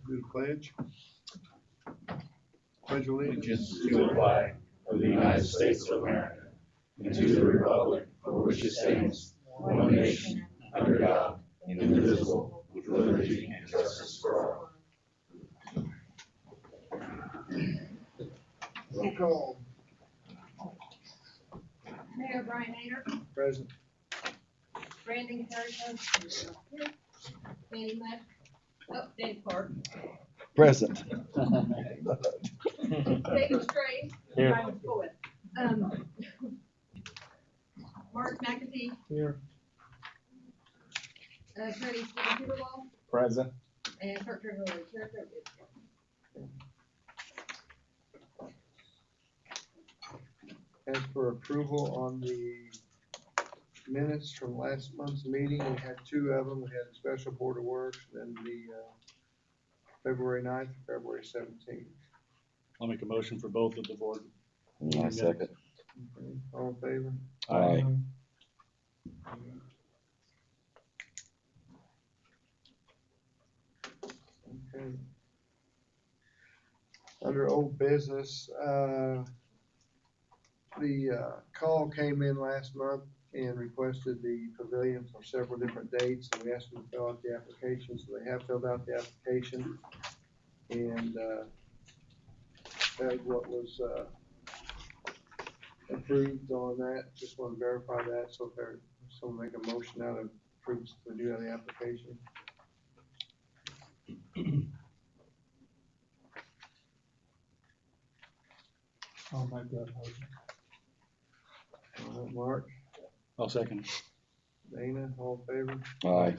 Do the pledge. Pledge allegiance to the flag of the United States of America and to the republic for which it stands, one nation, under God, indivisible, with liberty and justice for all. Roll call. Mayor Brian Hayner. Present. Brandon Carrico. Danny Mudd. Oh, Dave Clark. Present. David Stray. Here. I was going. Mark McAtee. Here. Attorney Stephen Peterwall. Present. And Clerk Treasurer Sheriff David. As for approval on the minutes from last month's meeting, we had two of them. We had the special board of works and then the February 9th and February 17th. I'll make a motion for both of the board. I second. Okay. All in favor? Aye. Okay. Under old business, the call came in last month and requested the pavilion for several different dates, and we asked them to fill out the application, so they have filled out the application. And that is what was approved on that. Just want to verify that, so if there's someone make a motion out of approves to do the application. I'll make that motion. All right, Mark, I'll second. Dana, all in favor? Aye.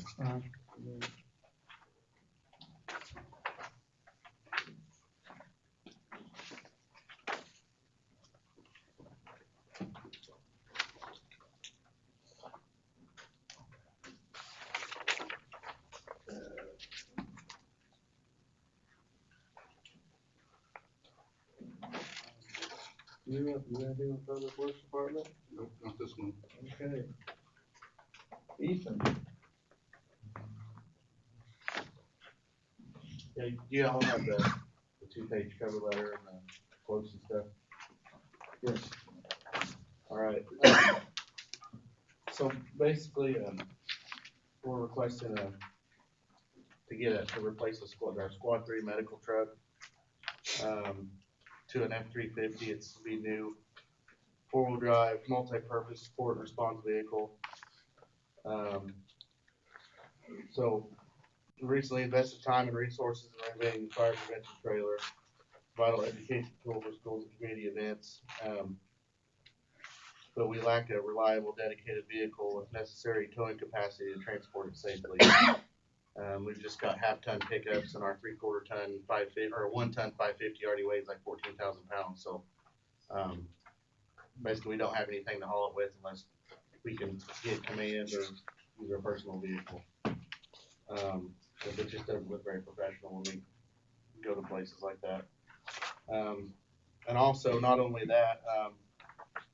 You have anything with Public Works Department? Nope, not this one. Okay. Ethan? Yeah, you all have the two-page cover letter and the quotes and stuff? Yes. All right. So basically, we're requesting to replace our squad 3 medical truck to an F-350. It's to be new 4-wheel drive, multi-purpose support and response vehicle. So we recently invested time and resources in renovating the fire prevention trailer, vital education tool for schools and community events. But we lack a reliable, dedicated vehicle with necessary towing capacity to transport it safely. We've just got half-ton pickups, and our 3/4 ton 550 or 1 ton 550 already weighs like 14,000 pounds. So basically, we don't have anything to haul it with unless we can get command or use our personal vehicle. It just doesn't look very professional when we go to places like that. And also, not only that,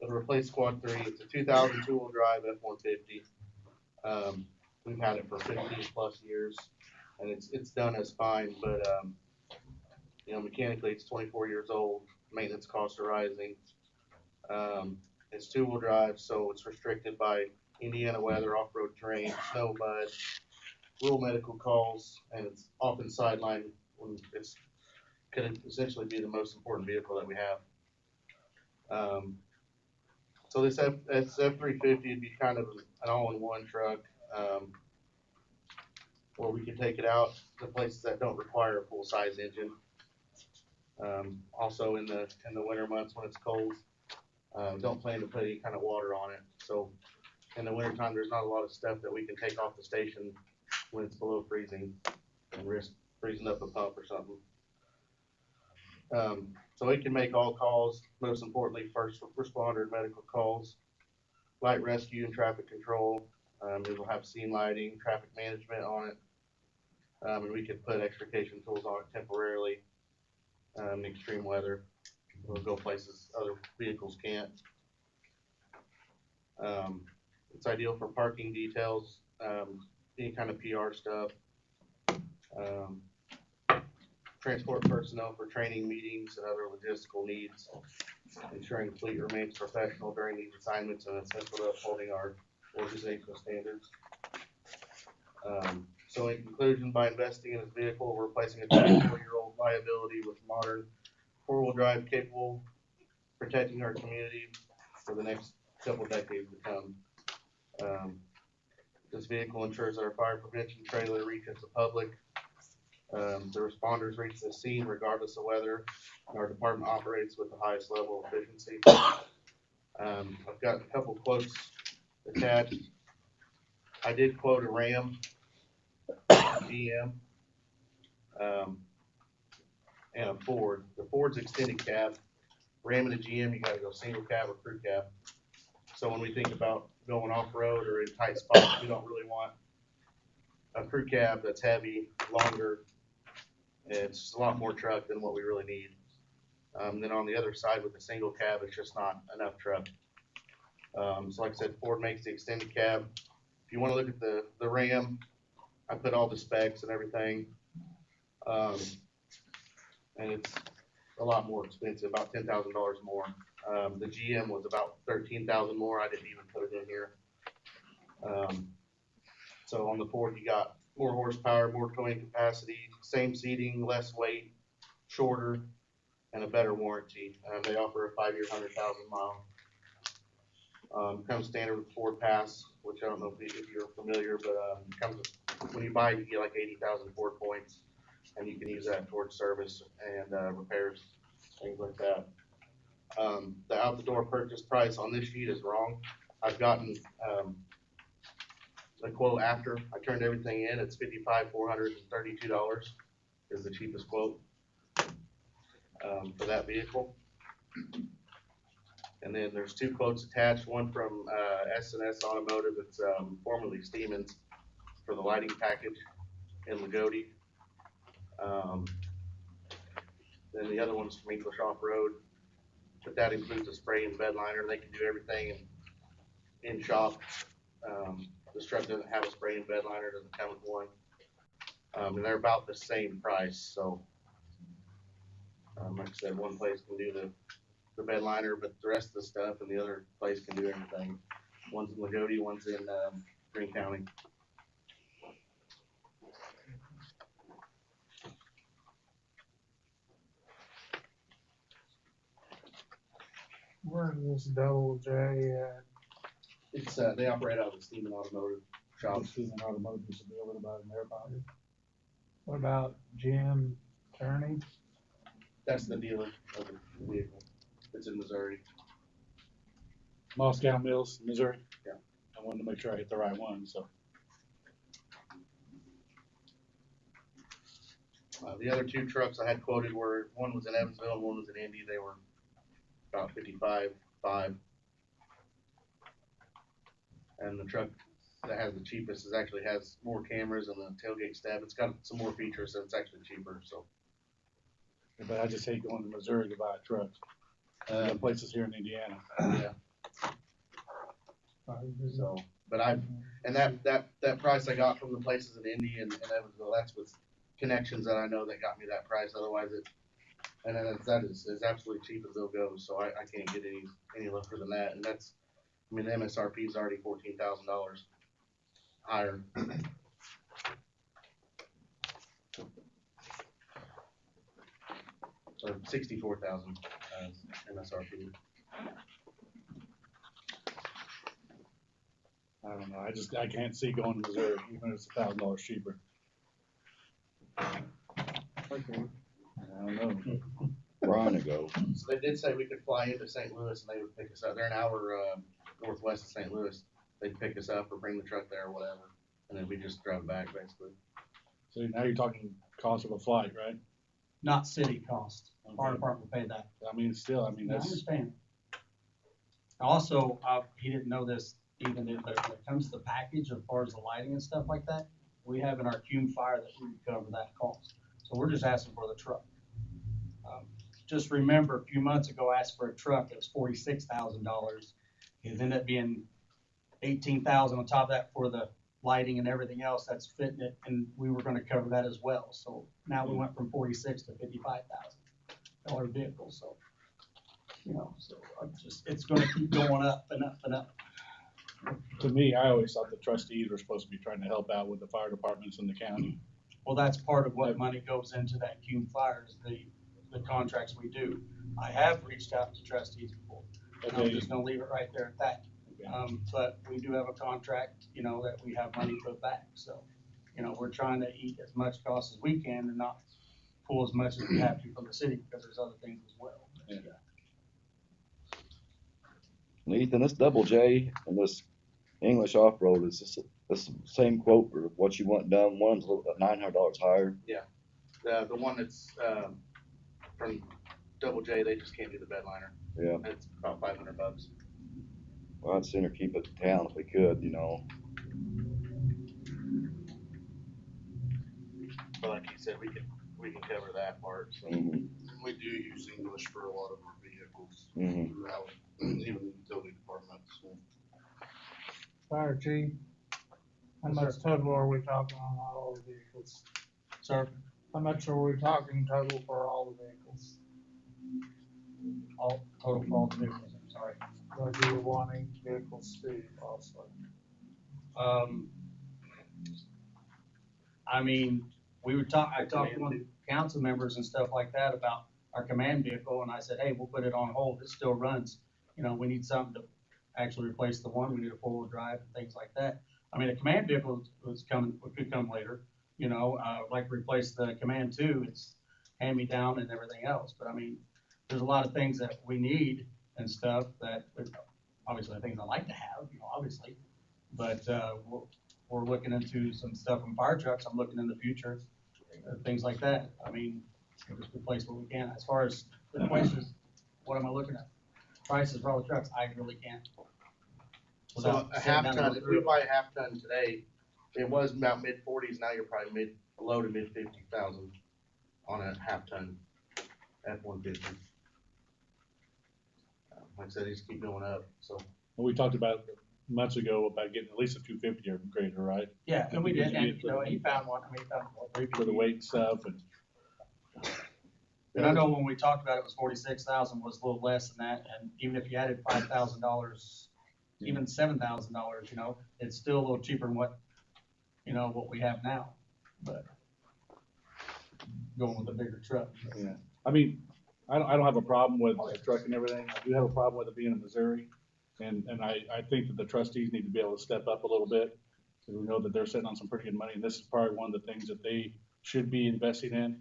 to replace Squad 3, it's a 2000 2-wheel drive F-150. We've had it for 15 plus years, and it's done us fine, but mechanically it's 24 years old. Maintenance costs are rising. It's 2-wheel drive, so it's restricted by Indiana weather, off-road terrain, snow, mud, rural medical calls, and it's often sidelined when it's could essentially be the most important vehicle that we have. So this F-350 would be kind of an all-in-one truck, where we can take it out to places that don't require a full-size engine. Also in the winter months when it's cold, don't plan to put any kind of water on it. So in the wintertime, there's not a lot of stuff that we can take off the station when it's below freezing and risk freezing up a pump or something. So it can make all calls, most importantly, first responder and medical calls, light rescue and traffic control. It will have scene lighting, traffic management on it, and we could put extrication tools on it temporarily in extreme weather. We'll go places other vehicles can't. It's ideal for parking details, any kind of PR stuff. transport personnel for training, meetings, and other logistical needs, ensuring the fleet remains professional during these assignments and essential to upholding our organizational standards. So in conclusion, by investing in this vehicle, we're replacing a 24-year-old liability with modern four-wheel drive capable, protecting our community for the next couple decades to come. This vehicle ensures that our fire prevention trailer reaches the public. The responders reach the scene regardless of weather, and our department operates with the highest level of efficiency. I've got a couple quotes attached. I did quote a Ram, GM, and a Ford. The Ford's extended cab. Ram and a GM, you gotta go single cab or crew cab. So when we think about going off-road or in tight spots, we don't really want a crew cab that's heavy, longer. It's a lot more truck than what we really need. Then on the other side with the single cab, it's just not enough truck. So like I said, Ford makes the extended cab. If you wanna look at the Ram, I put all the specs and everything. And it's a lot more expensive, about $10,000 more. The GM was about $13,000 more. I didn't even put it in here. So on the Ford, you got more horsepower, more towing capacity, same seating, less weight, shorter, and a better warranty. They offer a 5-year, 100,000 mile. Comes standard with Ford Pass, which I don't know if you're familiar, but comes with, when you buy it, you get like 80,000 Ford points, and you can use that towards service and repairs, things like that. The out-the-door purchase price on this sheet is wrong. I've gotten the quote after I turned everything in. It's $55,432 is the cheapest quote for that vehicle. And then there's two quotes attached, one from S&S Automotive, it's formerly Steemans, for the lighting package in Loogootee. Then the other one's from English Off-Road, but that includes a spray and bed liner. They can do everything in shop. This truck doesn't have a spray and bed liner, doesn't come with one. And they're about the same price, so like I said, one place can do the bed liner, but the rest of the stuff and the other place can do everything. One's in Loogootee, one's in Greene County. Where's this double J at? It's they operate out of the Steeman Automotive shop. This is an automotive disability about an air pocket. What about Jim Turney? That's the dealer of the vehicle. It's in Missouri. Moscow Mills, Missouri? Yeah. I wanted to make sure I hit the right one, so. The other two trucks I had quoted were, one was in Evansville and one was in Indy. They were about $55,500. And the truck that has the cheapest actually has more cameras and the tailgate stab. It's got some more features, so it's actually cheaper. So, But I just hate going to Missouri to buy a truck. We got places here in Indiana. yeah. So, but and that price I got from the places in Indy and Evansville, that's with connections that I know that got me that price. Otherwise, that is as absolutely cheap as they'll go. So I can't get any lower than that. And that's, I mean, the MSRP is already $14,000 higher. Or 64,000 MSRP. I don't know, I can't see going to Missouri, even if it's $1,000 cheaper. Okay. I don't know. Brian to go. So they did say we could fly into St. Louis and they would pick us up. They're an hour northwest of St. Louis. They'd pick us up or bring the truck there or whatever, and then we just drive back basically. So now you're talking cost of a flight, right? Not city cost. Fire Okay. department will pay that. I mean, still, I mean, I that's, understand. Also, he didn't know this, even when it comes to the package as far as the lighting and stuff like that, we have in our cume fire that we cover that cost. So we're just asking for the truck. Just remember, a few months ago, I asked for a truck that was $46,000. It ended up being $18,000 on top of that for the lighting and everything else that's fitting it, and we were gonna cover that as well. So now we went from 46 to $55,000 vehicle, so, so it's gonna keep going up and up and up. To me, I always thought the trustees were supposed to be trying to help out with the fire departments in the county. Well, that's part of what money goes into that Cume Fire is the contracts we do. I have reached out to trustees before, and I'm just gonna leave it right there at that. Okay. But we do have a contract, that we have money put back, so, we're trying to eat as much cost as we can and not pull as much as we have to from the city, because there's other things as well. Yeah. Ethan, this Double J and this English off-road, is this the same quote for what you want done? One's a little bit $900 higher. The one that's, from Double J, they just can't do the bed liner. Yeah. It's about $500. Well, I'd sooner keep it in town if we could, But like you said, we can cover that part, so. Mhm. We do use English for a lot of our vehicles Mhm. throughout, even the utility departments. So. Fire chief, how much total are we talking on all the vehicles? Sir, How much are we talking total for all the vehicles? all, total for all the vehicles, I'm sorry. What you were wanting vehicles to also? I mean, I talked to one of the council members and stuff like that about our command vehicle, and I said, hey, we'll put it on hold, it still runs. We need something to actually replace the one, we need a four-wheel drive and things like that. I mean, a command vehicle could come later, like replace the command two, it's hand-me-down and everything else, but I mean, there's a lot of things that we need and stuff that, obviously, things I like to have, obviously, but, we're looking into some stuff in fire trucks, I'm looking in the future, things like that. I mean, we'll just replace what we can. As far as the prices, what am I looking at? Prices for all the trucks, I really can't. So a half ton, if we buy a half ton today, it was about mid-40s, now you're probably low to mid-50,000 on a half ton F-150. Like I said, these keep going up, so. We talked about months ago about getting at least a 250 or greater, right? Yeah, and we did, and, he found one, he found one. For the weight and stuff, And I know when we talked about it, was 46,000 was a little less than that, and even if you added $5,000, even $7,000, it's still a little cheaper than what we have now, but going with a bigger truck. yeah. I mean, I don't have a problem with the truck and everything. I do have a problem with it being in Missouri. And I think that the trustees need to be able to step up a little bit. So we know that they're sitting on some pretty good money, and this is probably one of the things that they should be investing in.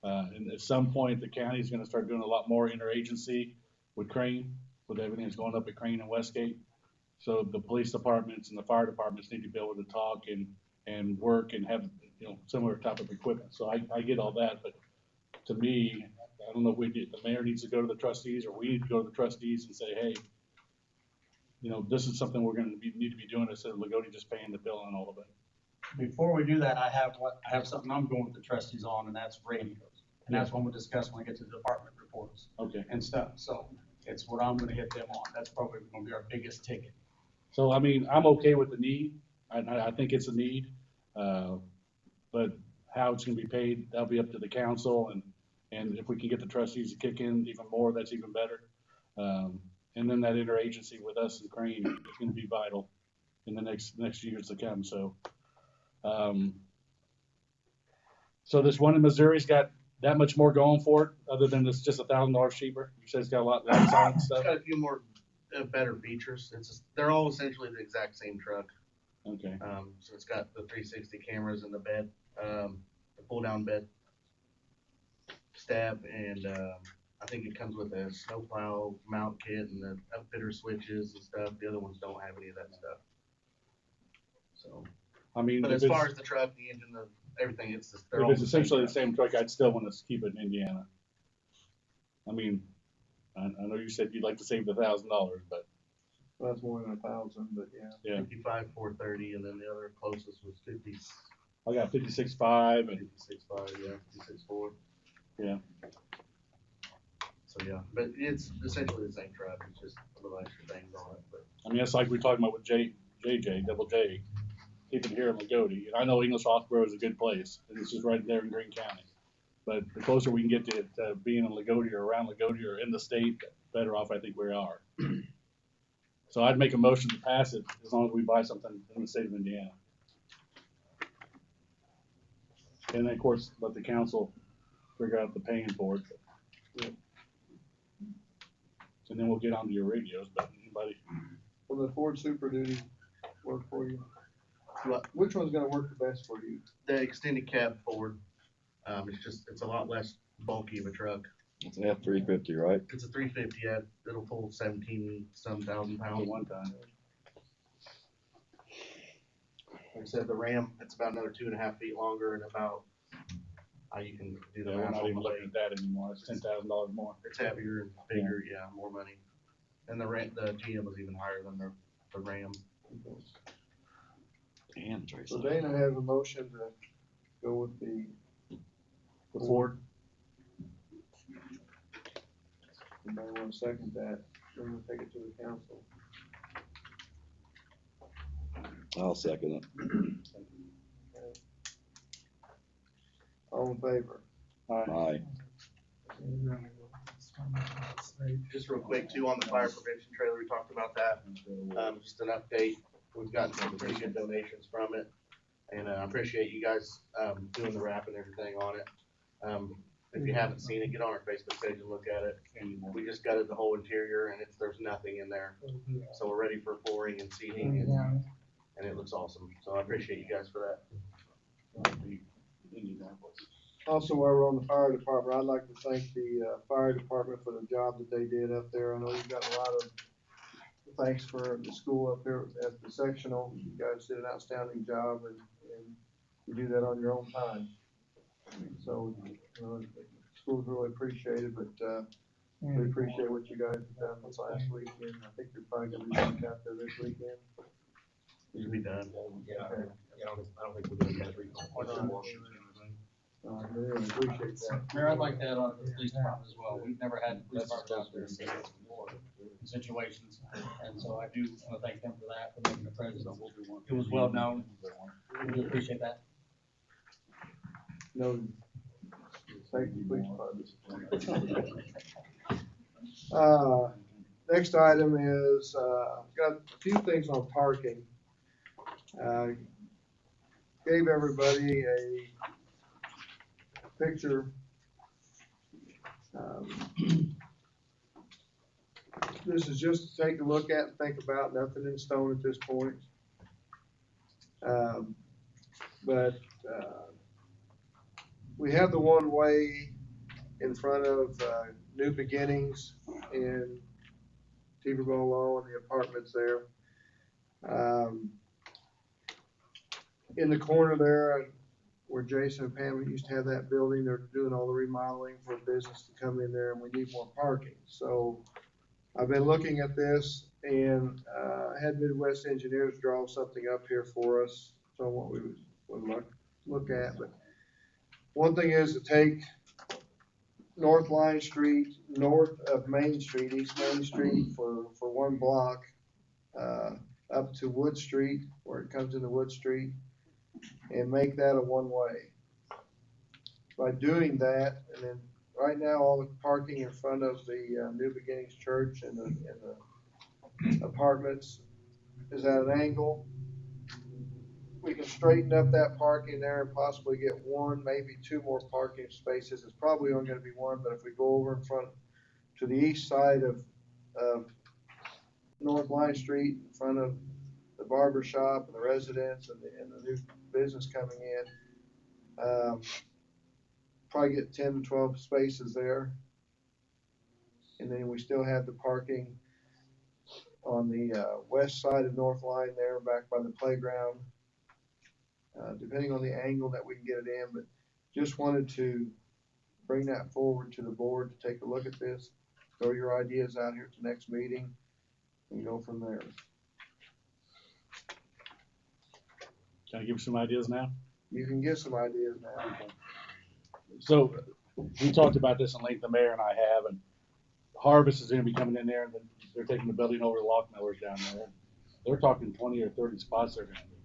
And at some point, the county is gonna start doing a lot more interagency with Crane, with everything that's going up at Crane and Westgate. So the police departments and the fire departments need to be able to talk and work and have, similar type of equipment. So I get all that, but to me, I don't know if the mayor needs to go to the trustees, or we need to go to the trustees and say, hey, this is something we're gonna need to be doing instead of Loogootee just paying the bill on all of it. Before we do that, I have something I'm going with the trustees on, and that's radios. And that's what we'll discuss when we get to the department reports Okay. and stuff. So it's what I'm gonna hit them on. That's probably gonna be our biggest ticket. So, I mean, I'm okay with the need. I think it's a need. But how it's gonna be paid, that'll be up to the council, and if we can get the trustees to kick in even more, that's even better. And then that interagency with us and Crane is gonna be vital in the next years to come, so. So this one in Missouri's got that much more going for it, other than it's just $1,000 cheaper? You said it's got a lot of on It's stuff? got a few more, better features, they're all essentially the exact same truck. Okay, So it's got the 360 cameras in the bed, the pull down bed step, and, I think it comes with a snowplow mount kit and the upfitter switches and stuff. The other ones don't have any of that stuff. So, I mean, but if as far as the truck, the engine, everything, they're all it's the same essentially the truck. same truck, I'd still want to keep it in Indiana. I mean, I know you said you'd like to save the $1,000, but That's more than 1,000, but yeah. yeah, 55,430, and then the other closest was 50. I got 56.5 and 56.5, yeah, 56.4. yeah. So yeah, but it's essentially the same truck. It's just a little extra things on it. But I mean, that's like we're talking about with JJ, Double J. keep it here in Loogootee. And I know English Off-Road is a good place, and it's just right there in Greene County. But the closer we can get to being in Loogootee or around Loogootee or in the state, the better off I think we are. So I'd make a motion to pass it as long as we buy something in the state of Indiana. And then, of course, let the council figure out the paying for it. And then we'll get onto your radios, but anybody, Will the Ford Super Duty work for you? What? Which one's gonna work the best for you? The extended cab Ford, it's a lot less bulky of a truck. It's an F-350, right? It's a 350, yeah, it'll pull 17-some thousand at pounds. one time. Like I said, the Ram, it's about another 2.5 feet longer and about, you can do the Yeah, we're math not on even the looking weight. at that anymore. It's $10,000 more. It's heavier and bigger, yeah, more money. And the GM was even higher than the Ram. Damn, Tracy. So Dana has a motion to go with the Ford. Anybody wanna second that? Then we'll take it to the council. I'll second it. All in favor? Aye. Just real quick too, on the fire prevention trailer, we talked about that. Just an update, we've gotten some pretty good donations from it. And I appreciate you guys, doing the wrap and everything on it. If you haven't seen it, get on our Facebook page and look at it. We just gutted the whole interior and there's nothing in there. So we're ready for flooring and seating and it looks awesome. So I appreciate you guys for that. Also, while we're on the fire department, I'd like to thank the fire department for the job that they did up there. I know you've got a lot of thanks for the school up there at the sectional. You guys did an outstanding job and you do that on your own time. So, the schools really appreciate it, but, we appreciate what you guys have done this last weekend. I think you're probably gonna be back out there this weekend. Should be done. Okay. I don't think we're gonna We really appreciate that. Mayor, I'd like to add on to the police department as well. We've never had the police department out there in situations. And so I do want to thank them for that, for making the presence. It was well known. We do appreciate that. No, thank you, police department. Next item is, got a few things on parking. Gave everybody a picture. This is just to take a look at and think about, nothing in stone at this point. But we have the one-way in front of New Beginnings in Teeterboro and the apartments there. In the corner there, where Jason and Pam used to have that building, they're doing all the remodeling for a business to come in there, and we need more parking. So I've been looking at this and had Midwest Engineers draw something up here for us, so what we would look at. But one thing is to take North Line Street, north of Main Street, East Main Street for one block, up to Wood Street, where it comes into Wood Street, and make that a one-way. By doing that, and then right now all the parking in front of the New Beginnings Church and the apartments is at an angle. We can straighten up that parking there and possibly get one, maybe two more parking spaces. It's probably only gonna be one, but if we go over in front to the east side of North Line Street, in front of the barber shop and the residence and the new business coming in, probably get 10 to 12 spaces there. And then we still have the parking on the west side of North Line there, back by the playground. Depending on the angle that we can get it in, but just wanted to bring that forward to the board to take a look at this, throw your ideas out here at the next meeting, and go from there. Can I give you some ideas now? You can get some ideas now. So we talked about this in length, the mayor and I have, and Harvest is gonna be coming in there and they're taking the building over the lock millers down there. They're talking 20 or 30 spots they're gonna do.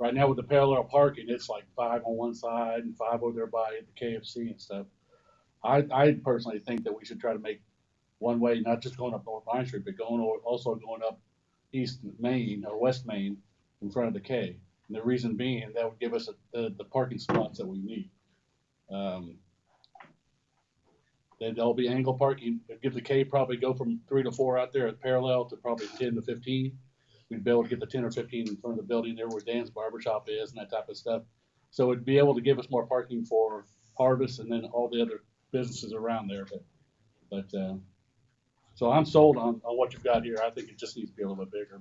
right now with the parallel parking, it's like 5 on one side and 5 over there by the KFC and stuff. I personally think that we should try to make one way, not just going up North Vine Street, but also going up East Main or West Main in front of the K. And the reason being, that would give us the parking spots that we need. They'd all be angle parking. It'd give the K probably go from 3 to 4 out there at parallel to probably 10 to 15. We'd be able to get the 10 or 15 in front of the building there where Dan's barbershop is and that type of stuff. So it'd be able to give us more parking for Harvest and then all the other businesses around there. So I'm sold on what you've got here. I think it just needs to be a little bit bigger.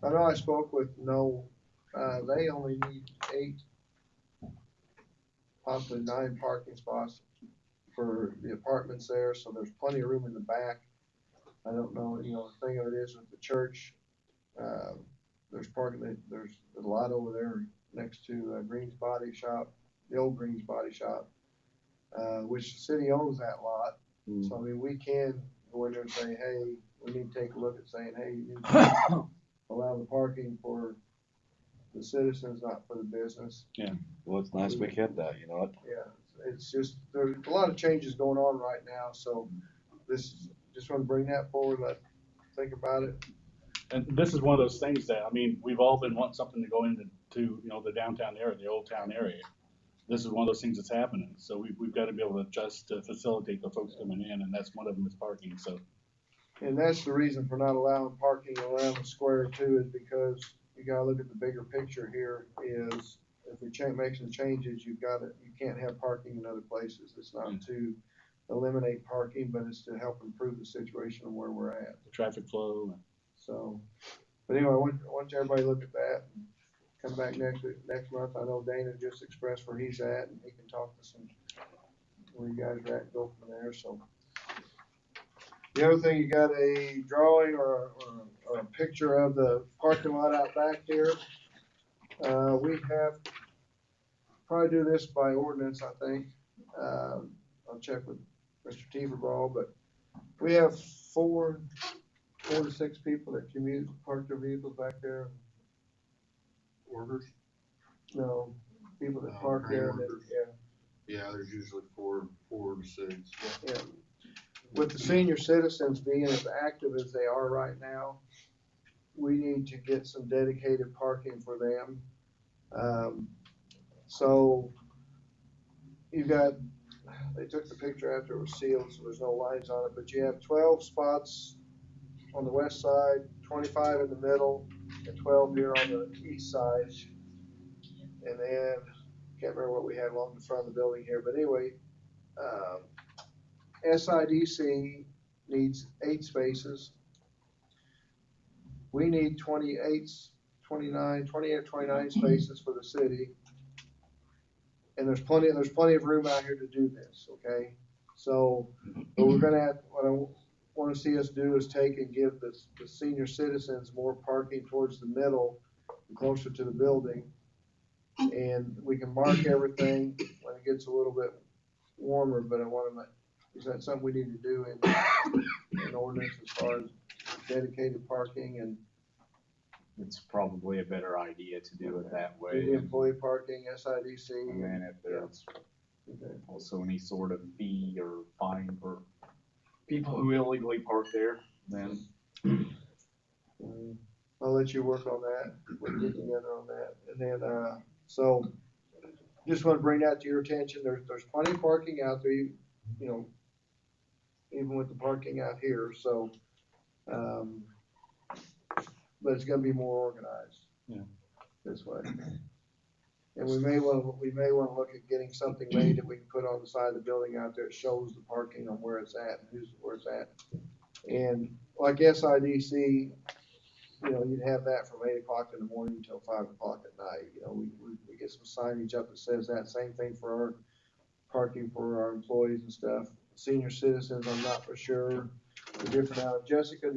I know I spoke with No, they only need 8, possibly 9 parking spots for the apartments there, so there's plenty of room in the back. I don't know, the thing of it is with the church, there's parking, there's a lot over there next to Green's Body Shop, the old Green's Body Shop, which the city owns that lot. So, I mean, we can go in there and say, hey, we need to take a look at saying, hey, you need to allow the parking for the citizens, not for the business. Yeah. Well, it's nice we had that, you know. Yeah, it's just, there's a lot of changes going on right now, so just want to bring that forward, think about it. And this is one of those things that, I mean, we've all been wanting something to go into the downtown area, the old town area. This is one of those things that's happening. So we've got to be able to adjust to facilitate the folks coming in, and that's one of them is parking. So. And that's the reason for not allowing parking around the square too, is because you gotta look at the bigger picture here is if we make some changes, you can't have parking in other places. It's not to eliminate parking, but it's to help improve the situation of where we're at. The traffic flow. So, but anyway, I want everybody to look at that and come back next month. I know Dana just expressed where he's at and he can talk to where you guys are at and go from there, so. The other thing, you got a drawing or a picture of the parking lot out back here. We have, probably do this by ordinance, I think. I'll check with Mr. Teverball, but we have 4 to 6 people that park their vehicles back there. Orders? No, people that park there. Yeah, there's usually 4 to 6. Yeah. With the senior citizens being as active as they are right now, we need to get some dedicated parking for them. So they took the picture after it was sealed, so there's no lines on it, but you have 12 spots on the west side, 25 in the middle, and 12 here on the east side. And then, can't remember what we had along the front of the building here, but anyway, SIDC needs 8 spaces. We need 28 or 29 spaces for the city. And there's plenty of room out here to do this, okay? So, but what I want to see us do is take and give the senior citizens more parking towards the middle, closer to the building. And we can mark everything when it gets a little bit warmer, but is that something we need to do in ordinance as far as dedicated parking and? It's probably a better idea to do it that way. Employee parking, SIDC. And then if there's also any sort of fee or fine for people who illegally park there, then. I'll let you work on that. We'll get together on that. And then, so just want to bring that to your attention. There's plenty of parking out there, even with the parking out here. So, but it's gonna be more organized. Yeah. This way. And we may want to look at getting something made that we can put on the side of the building out there that shows the parking on where it's at and where it's at. And like SIDC, you'd have that from 8 o'clock in the morning until 5 o'clock at night. We get some signage up that says that. Same thing for our parking for our employees and stuff. Senior citizens, I'm not for sure. They're different now. Jessica,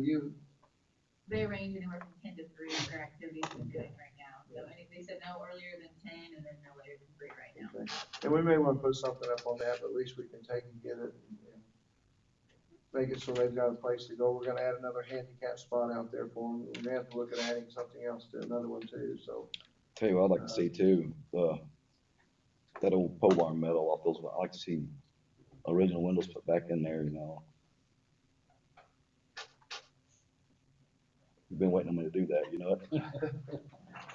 They range anywhere from 10 to 3 for activities is good right now. So they said no earlier than 10 and then no later than 3 right now. Okay. And we may want to put something up on that, but at least we can take and get it and make it so they've got a place to go. We're gonna add another handicap spot out there for them. We may have to look at adding something else to another one too, so. Tell you what I'd like to see too, that old pole barn metal off those, I'd like to see original windows put back in there, you know. You've been waiting on me to do that, you know it?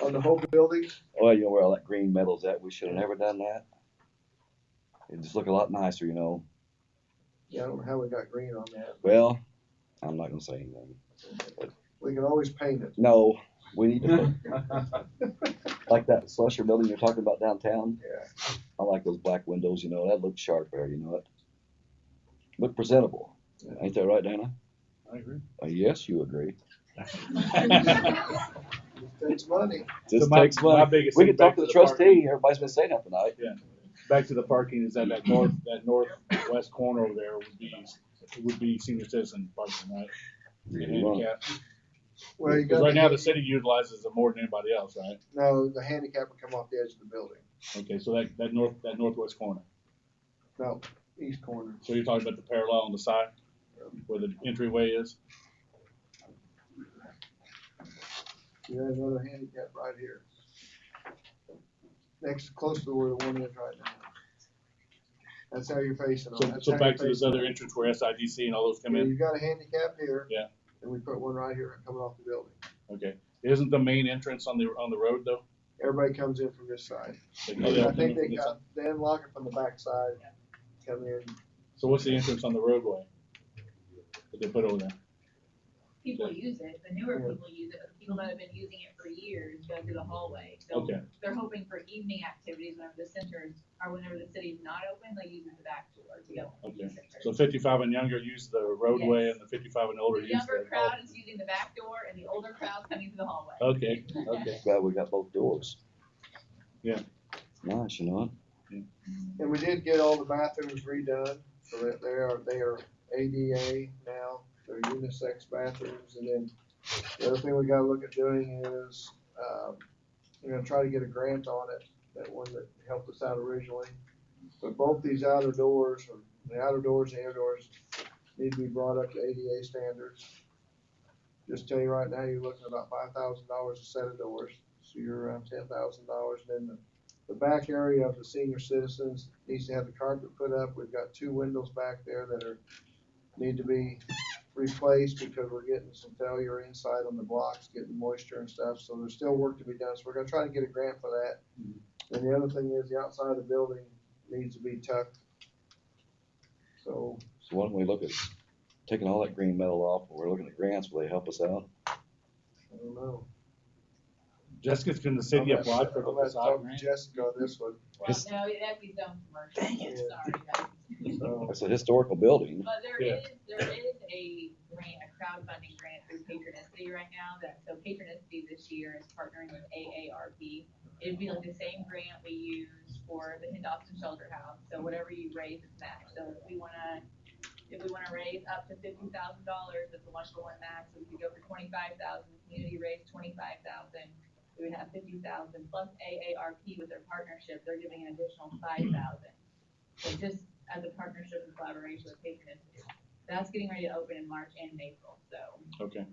On the whole building, Well, you know where all that green metal's at, we should have never done that. It'd just look a lot nicer, you know. yeah, I don't know how we got green on that. Well, I'm not gonna say anything. We can always paint it. No, we need to put, like that slusher building you're talking about downtown. Yeah. I like those black windows, you know, that looks sharp there, you know it. Look presentable. Ain't that right, Dana? I agree. Yes, you agree. Takes money. Just So my takes money. biggest We thing can talk back to the to the parking. trustee, everybody's been saying that tonight. Back to the parking, is that northwest corner over there would be senior citizen parking, right? Yeah, And you want- handicap. Well, you Because got. right now the city utilizes it more than anybody else, right? No, the handicap would come off the edge of the building. Okay, so that northwest corner. No, east corner. So you're talking about the parallel on the side where the entryway is? You have another handicap right here. Next, close to where the one is right now. That's how you're facing on. That's So how back you're to this facing other on. entrance where SIDC and all those come Yeah, in? you've got a handicap here. Yeah. And we put one right here coming off the building. Okay. Isn't the main entrance on the road though? Everybody comes in from this side. Like, oh, they all I come think in they from this side? unlock it from the back side, come in. So what's the entrance on the roadway that they put over there? People use it, the newer people use it, but the people that have been using it for years go through the hallway. So Okay. they're hoping for evening activities whenever the centers, or whenever the city's not open, they use the back door to go into the Okay. center. So 55 and younger use the roadway Yes. and the 55 and older The use the younger crowd is using the back door and the older crowd's coming through the hallway. Okay, okay. Glad we got both doors. Yeah. Nice, you know. And we did get all the bathrooms redone, so that they are ADA now, they're unisex bathrooms, and then the other thing we gotta look at doing is, we're gonna try to get a grant on it, that one that helped us out originally. But both these outer doors, or the outer doors and inner doors, need to be brought up to ADA standards. Just tell you right now, you're looking at about $5,000 a set of doors, so you're around $10,000. Then the back area of the senior citizens needs to have the carpet put up. We've got 2 windows back there that need to be replaced because we're getting some failure inside on the blocks, getting moisture and stuff, so there's still work to be done, so we're gonna try to get a grant for that. And the other thing is, the outside of the building needs to be tucked. So, So why don't we look at taking all that green metal off, we're looking at grants, will they help us out? I don't know. Jessica, can the city apply for I'll the have to facade talk to grant? Jessica on this one. Well, no, it has to be zone commercial. Dang it. Sorry, guys. So, It's a historical building. But there Yeah. is a grant, a crowdfunding grant through Patronicity right now, so Patronicity this year is partnering with AARP. It'd be like the same grant we use for the Hindoxton Shelter House, so whatever you raise is matched. So if we wanna raise up to $50,000, it's a 1-for-1 match, so we could go for 25,000, community raise 25,000. We would have 50,000 plus AARP with their partnership, they're giving an additional 5,000. So just as a partnership and collaboration with Patronicity. That's getting ready to open in March and April, so Okay.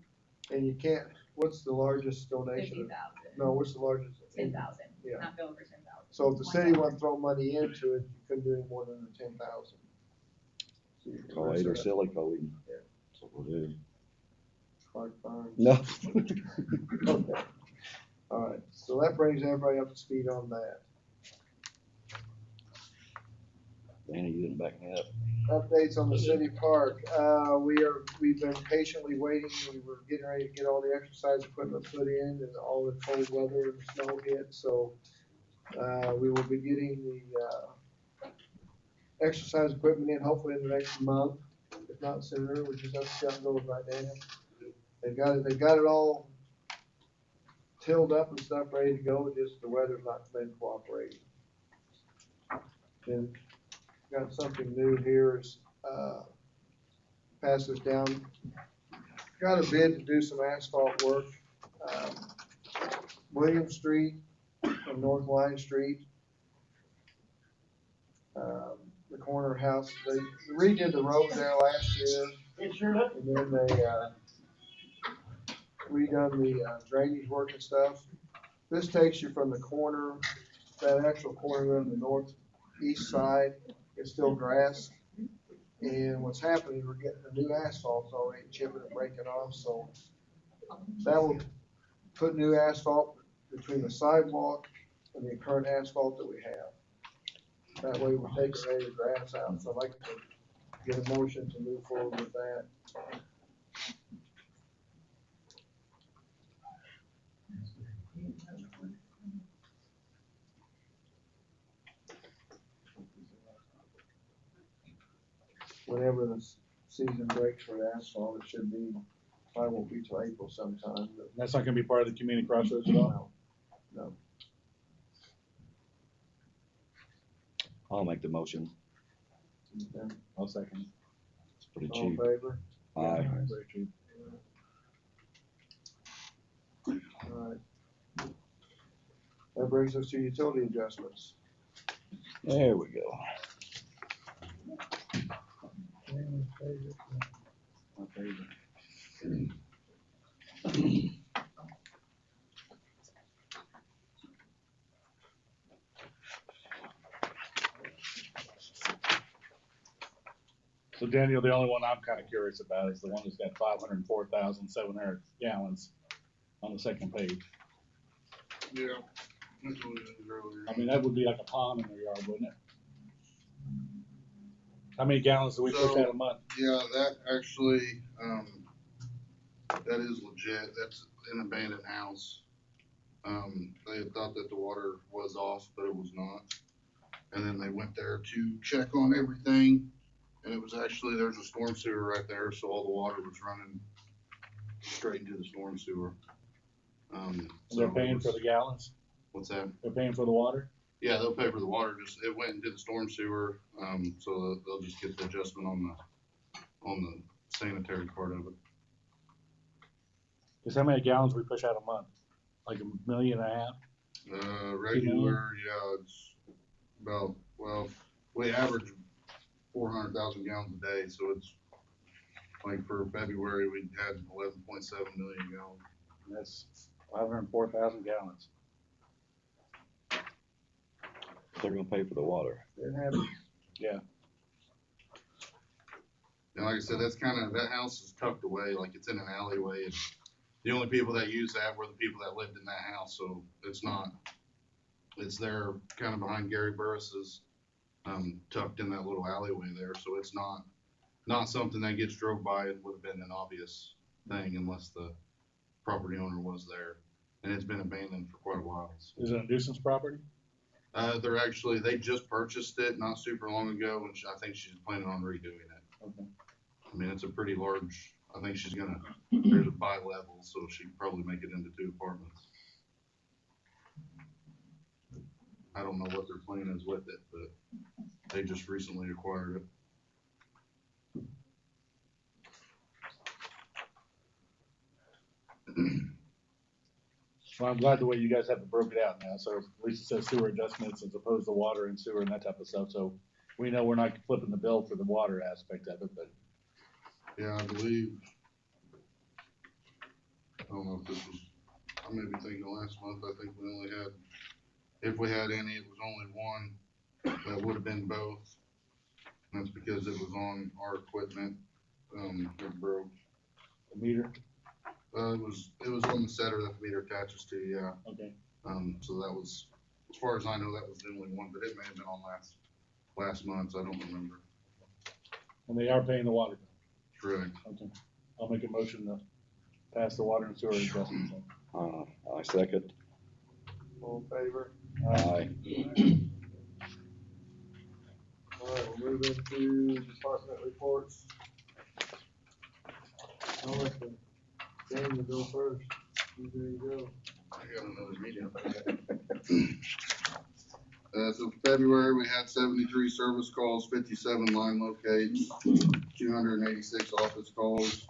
and you can't, what's the largest donation? 50,000, No, what's the largest? 10,000, Yeah. not go over 10,000. So if the city wanted to throw money into it, you couldn't do any more than the 10,000. So you can Call raise it or it up. silly code. Yeah. That's what we'll do. Clark Farms. No. Okay. All right, so that brings everybody up to speed on that. Danny, you didn't back me up. Updates on the city park, we've been patiently waiting, we were getting ready to get all the exercise equipment put in and all the cold weather and snow hit, so, we will be getting the, exercise equipment in hopefully in the next month, if not sooner, we just have to see how it goes, right, Daniel? They've got it all tilled up and stuff ready to go, just the weather's not been cooperating. And got something new here is, pass this down. Got a bid to do some asphalt work, William Street and North Line Street. The corner house, they redid the road there last year. And then they, redone the drainage work and stuff. This takes you from the corner, that actual corner on the northeast side is still grass. And what's happening, we're getting the new asphalt already chipping and breaking off, so that will put new asphalt between the sidewalk and the current asphalt that we have. That way we're taking away the grass out, so I'd like to get a motion to move forward with that. Whenever the season breaks for the asphalt, it should be, probably won't be till April sometime, but That's not gonna be part of the community crossroads at all? no. I'll make the motion. Okay. I'll second. It's pretty All in cheap. favor? Aye. Very cheap. Alright. That brings us to utility adjustments. There we go. My favorite. So Daniel, the only one I'm kinda curious about is the one that's got 504,700 gallons on the second page. Yeah, that's what it is earlier. I mean, that would be like a pond in their yard, wouldn't it? How many gallons do we push So- out a month? Yeah, that actually, that is legit. That's an abandoned house. They had thought that the water was off, but it was not. And then they went there to check on everything, and it was actually, there's a storm sewer right there, so all the water was running straight into the storm sewer. So They're it paying was- for the gallons? What's that? They're paying for the water? Yeah, they'll pay for the water, just, it went into the storm sewer, so they'll just get the adjustment on the sanitary part of it. Cause how many gallons we push out a month? Like 1.5 million? Regular, yeah, it's about, well, we average 400,000 gallons a day, so it's, like, for February, we had 11.7 million gallons. That's 504,000 gallons. They're gonna pay for the water. It happens. And like I said, that's kinda, that house is tucked away, like, it's in an alleyway, and the only people that use that were the people that lived in that house, so it's not, it's there kinda behind Gary Burris's, tucked in that little alleyway there, so it's not something that gets drove by. It would have been an obvious thing unless the property owner was there, and it's been abandoned for quite a while. So. Is it a nuisance property? They just purchased it not super long ago, and I think she's planning on redoing it. Okay. I mean, it's a pretty large, I think there's a bi-level, so she can probably make it into 2 apartments. I don't know what their plan is with it, but they just recently acquired it. Well, I'm glad the way you guys have it broken out now, so at least it says sewer adjustments as opposed to water and sewer and that type of stuff, so we know we're not flipping the bill for the water aspect of it, but. Yeah, I believe, I don't know if this was, I may be thinking last month, I think we only had, if we had any, it was only one, that would have been both. And that's because it was on our equipment, it broke. The meter? It was on the setter that the meter attaches to, yeah. Okay. So that was, as far as I know, that was the only one, but it may have been on last month, I don't remember. And they are paying the water bill. Correct. Okay. I'll make a motion to pass the water and sewer adjustments. I second. All in favor? Aye. Alright, we'll move into department reports. I'll let Daniel go first. You there you go. I got another meeting. So February, we had 73 service calls, 57 line locates, 286 office calls.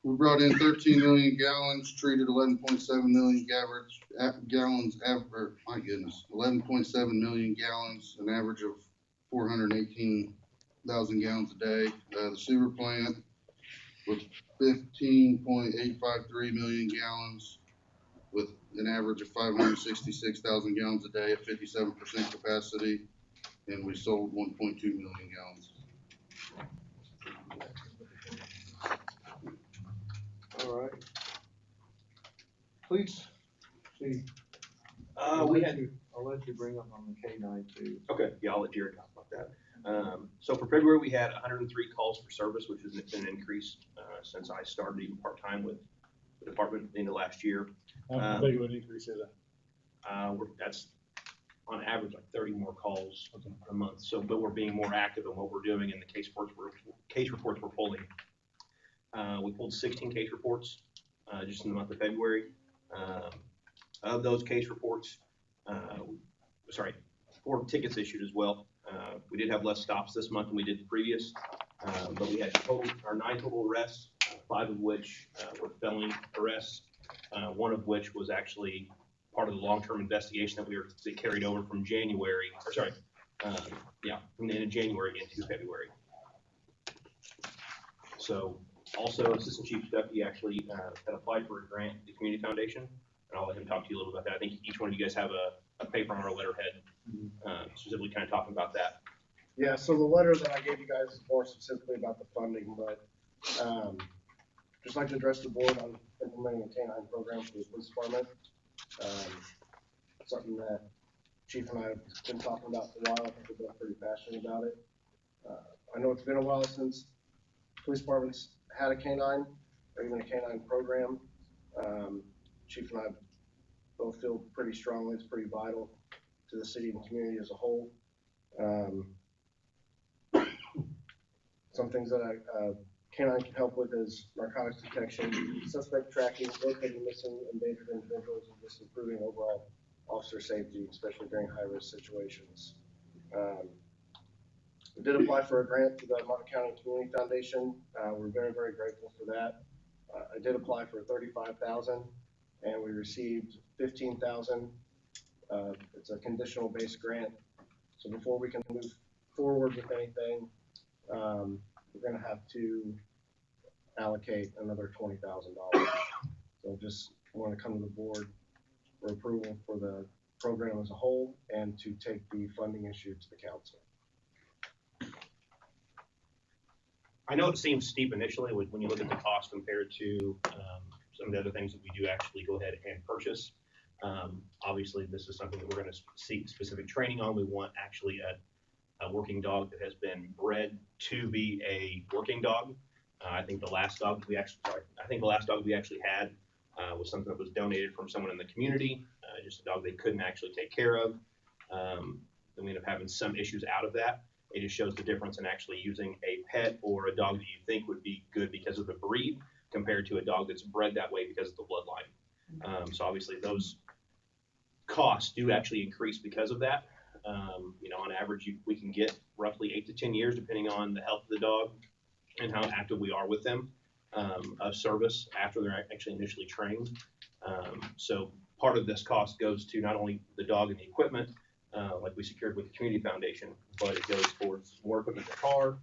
We brought in 13 million gallons, treated 11.7 million gallons, my goodness, 11.7 million gallons, an average of 418,000 gallons a day. The sewer plant was 15.853 million gallons, with an average of 566,000 gallons a day at 57% capacity, and we sold 1.2 million gallons. All right. Please, Chief. I'll let you bring up on the K-9 too. Okay, yeah, I'll let Jared talk about that. So for February, we had 103 calls for service, which has been an increase since I started even part-time with the department in the last year. How big of an increase is that? That's on average like 30 more calls a month. So, but we're being more active in what we're doing in the case reports we're pulling. We pulled 16 case reports just in the month of February. Of those case reports, 4 tickets issued as well. We did have less stops this month than we did the previous, but we had 9 total arrests, 5 of which were felony arrests, 1 of which was actually part of the long-term investigation that carried over from January, from the end of January into February. So also Assistant Chief Stuckey actually had applied for a grant at the Community Foundation, and I'll let him talk to you a little about that. I think each one of you guys have a paper on our letterhead, specifically kind of talking about that. Yeah, so the letter that I gave you guys is more specifically about the funding, but just like to address the board on implementing a K-9 program for the police department. Something that Chief and I have been talking about for a while. I think we're both pretty passionate about it. I know it's been a while since police departments had a K-9 or even a K-9 program. Chief and I both feel pretty strongly it's pretty vital to the city and community as a whole. Some things that K-9 can help with is narcotics detection, suspect tracking, locating missing, endangered individuals, and just improving overall officer safety, especially during high-risk situations. We did apply for a grant through the Martin County Community Foundation. We're very, very grateful for that. I did apply for $35,000, and we received $15,000. It's a conditional based grant. So before we can move forward with anything, we're going to have to allocate another $20,000. So just want to come to the board for approval for the program as a whole and to take the funding issue to the council. I know it seems steep initially when you look at the cost compared to some of the other things that we do actually go ahead and purchase. Obviously, this is something that we're going to seek specific training on. We want actually a working dog that has been bred to be a working dog. I think the last dog we actually had was something that was donated from someone in the community, just a dog they couldn't actually take care of. Then we ended up having some issues out of that. It just shows the difference in actually using a pet or a dog that you think would be good because of the breed compared to a dog that's bred that way because of the bloodline. So obviously those costs do actually increase because of that. On average, we can get roughly 8 to 10 years, depending on the health of the dog and how active we are with them, of service after they're actually initially trained. So part of this cost goes to not only the dog and the equipment, like we secured with the Community Foundation, but it goes towards more equipment in the car,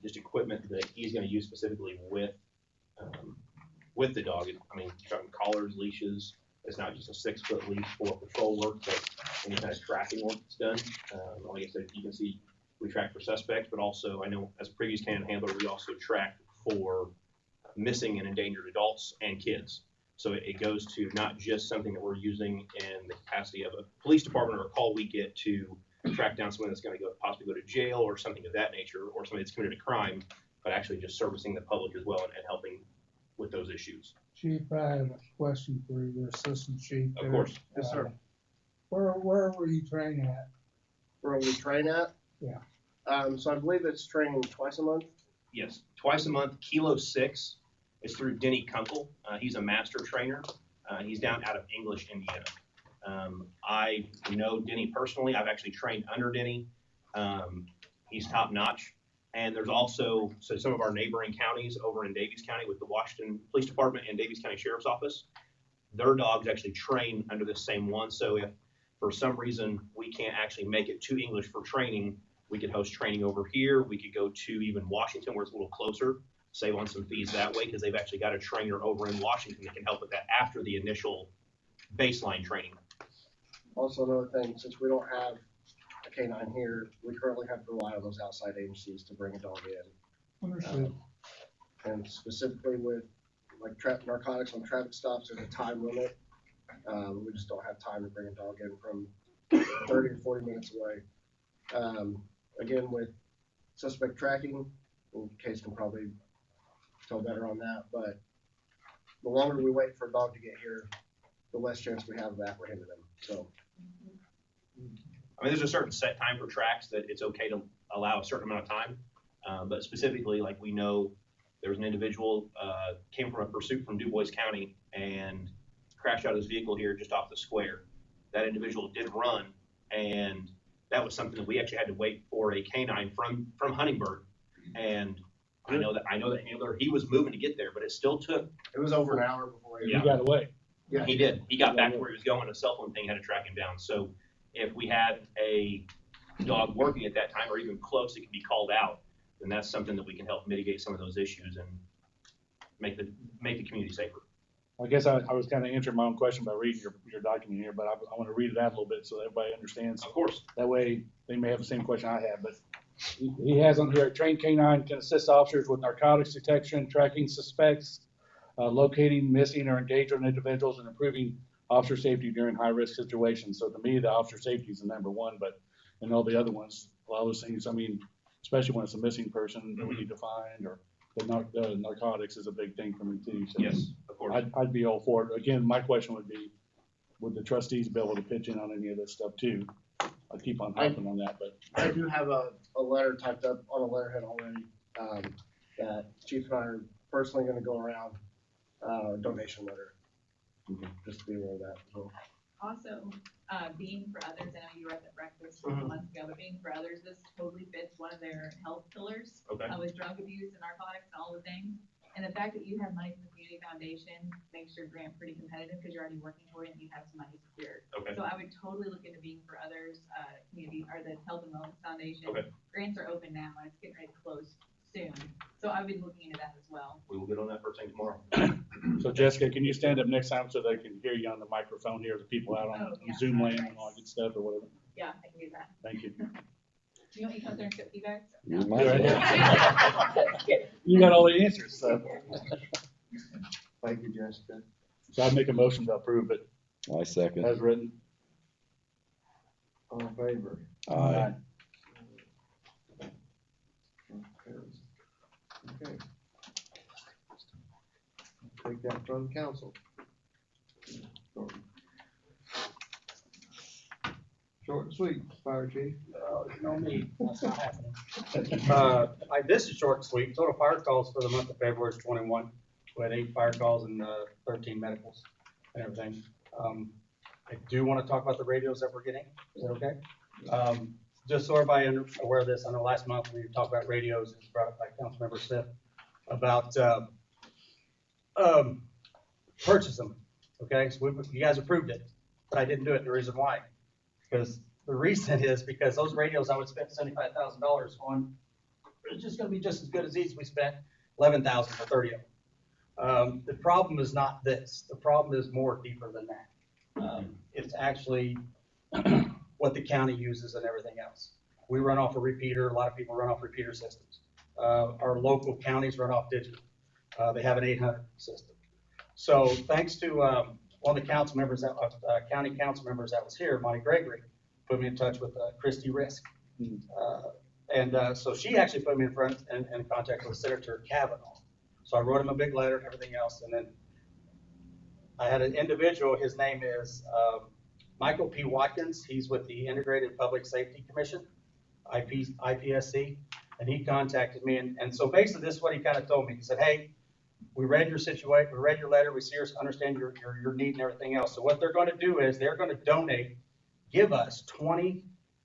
just equipment that he's going to use specifically with the dog. I mean, talking collars, leashes. It's not just a 6-foot leash for patrol work, but any kind of tracking work that's done. Like I said, you can see we track for suspects, but also I know as a previous canine handler, we also track for missing and endangered adults and kids. So it goes to not just something that we're using in the capacity of a police department or a call we get to track down someone that's going to possibly go to jail or something of that nature, or somebody that's committed a crime, but actually just servicing the public as well and helping with those issues. Chief, I have a question for your assistant chief. Of course. Yes, sir. Where were you training at? Where we train at? Yeah. So I believe it's training twice a month. Yes, twice a month. Kilo 6 is through Denny Kunkel. He's a master trainer. He's down out of English, Indiana. I know Denny personally. I've actually trained under Denny. He's top notch. And there's also some of our neighboring counties over in Davies County with the Washington Police Department and Davies County Sheriff's Office. Their dogs actually train under the same one. So if for some reason we can't actually make it to English for training, we could host training over here. We could go to even Washington where it's a little closer, save on some fees that way because they've actually got a trainer over in Washington that can help with that after the initial baseline training. Also, another thing, since we don't have a canine here, we currently have to rely on those outside agencies to bring a dog in. Understood. And specifically with like narcotics on traffic stops, there's a time limit. We just don't have time to bring a dog in from 30 to 40 minutes away. Again, with suspect tracking, Case can probably tell better on that, but the longer we wait for a dog to get here, the less chance we have of apprehending them, so. I mean, there's a certain set time for tracks that it's okay to allow a certain amount of time. But specifically, like we know there was an individual, came from a pursuit from Du Bois County and crashed out of his vehicle here just off the square. That individual did run, and that was something that we actually had to wait for a canine from Huntingburg. And I know that handler, he was moving to get there, but it still took. It was over an hour before he. Yeah. You got away. Yeah. He did. He got back to where he was going. A cell phone thing had to track him down. So if we had a dog working at that time or even close, it could be called out. Then that's something that we can help mitigate some of those issues and make the community safer. I guess I was kind of answering my own question by reading your document here, but I want to read it out a little bit so that everybody understands. Of course. That way they may have the same question I have, but he has on here, a trained canine can assist officers with narcotics detection, tracking suspects, locating missing or endangered individuals, and improving officer safety during high-risk situations. So to me, the officer safety is the number one, but in all the other ones, a lot of those things, I mean, especially when it's a missing person that we need to find, or the narcotics is a big thing for me too. So Yes, of course. I'd be all for it. Again, my question would be, would the trustees be able to pitch in on any of this stuff too? I keep on harping on that, but. I do have a letter typed up on a letterhead already, that Chief and I are personally gonna go around, donation letter. Just to be aware of that, so. Also, being for others, I know you were at the breakfast a couple months ago, but being for others, this totally fits one of their health pillars. Okay. With drug abuse and narcotics and all the things. And the fact that you have money from the community foundation makes your grant pretty competitive because you're already working for it and you have some money secured. Okay. So I would totally look into being for others, community, or the Health and Wellness Foundation. Okay. Grants are open now and it's getting ready to close soon. So I would be looking into that as well. We will get on that first thing tomorrow. So Jessica, can you stand up next time so they can hear you on the microphone here, the people out on Yeah. Zoom land and all that good stuff or whatever? Yeah, I can do that. Thank you. Do you want me to come there and sit with you guys? You No. might as well. You got all the answers, so. Thank you, Jessica. So I'd make a motion to approve it I second. as written. All in favor? Aye. Okay. Take that from council. Short and sweet, fire chief. No need, that's not happening. This is short and sweet. Total fire calls for the month of February is 21. We had 8 fire calls and 13 medicals and everything. I do want to talk about the radios that we're getting. Is that okay? Just so everybody aware of this, I know last month we talked about radios, it was brought up by Councilmember Smith about purchase them. Okay, so you guys approved it, but I didn't do it. The reason why, because the reason is because those radios I would spend $75,000 on, it's just going to be just as good as these. We spent $11,000 for 30 of them. The problem is not this. The problem is more deeper than that. It's actually what the county uses and everything else. We run off a repeater. A lot of people run off repeater systems. Our local counties run off digital. They have an 800 system. So thanks to one of the council members, county council members that was here, Monty Gregory, put me in touch with Christy Risk. So she actually put me in contact with Senator Kavanaugh. So I wrote him a big letter and everything else. And then I had an individual, his name is Michael P. Watkins. He's with the Integrated Public Safety Commission, IPSC, and he contacted me. And so basically this is what he kind of told me. He said, hey, we read your situation, we read your letter, we understand your need and everything else. So what they're going to do is they're going to give us 20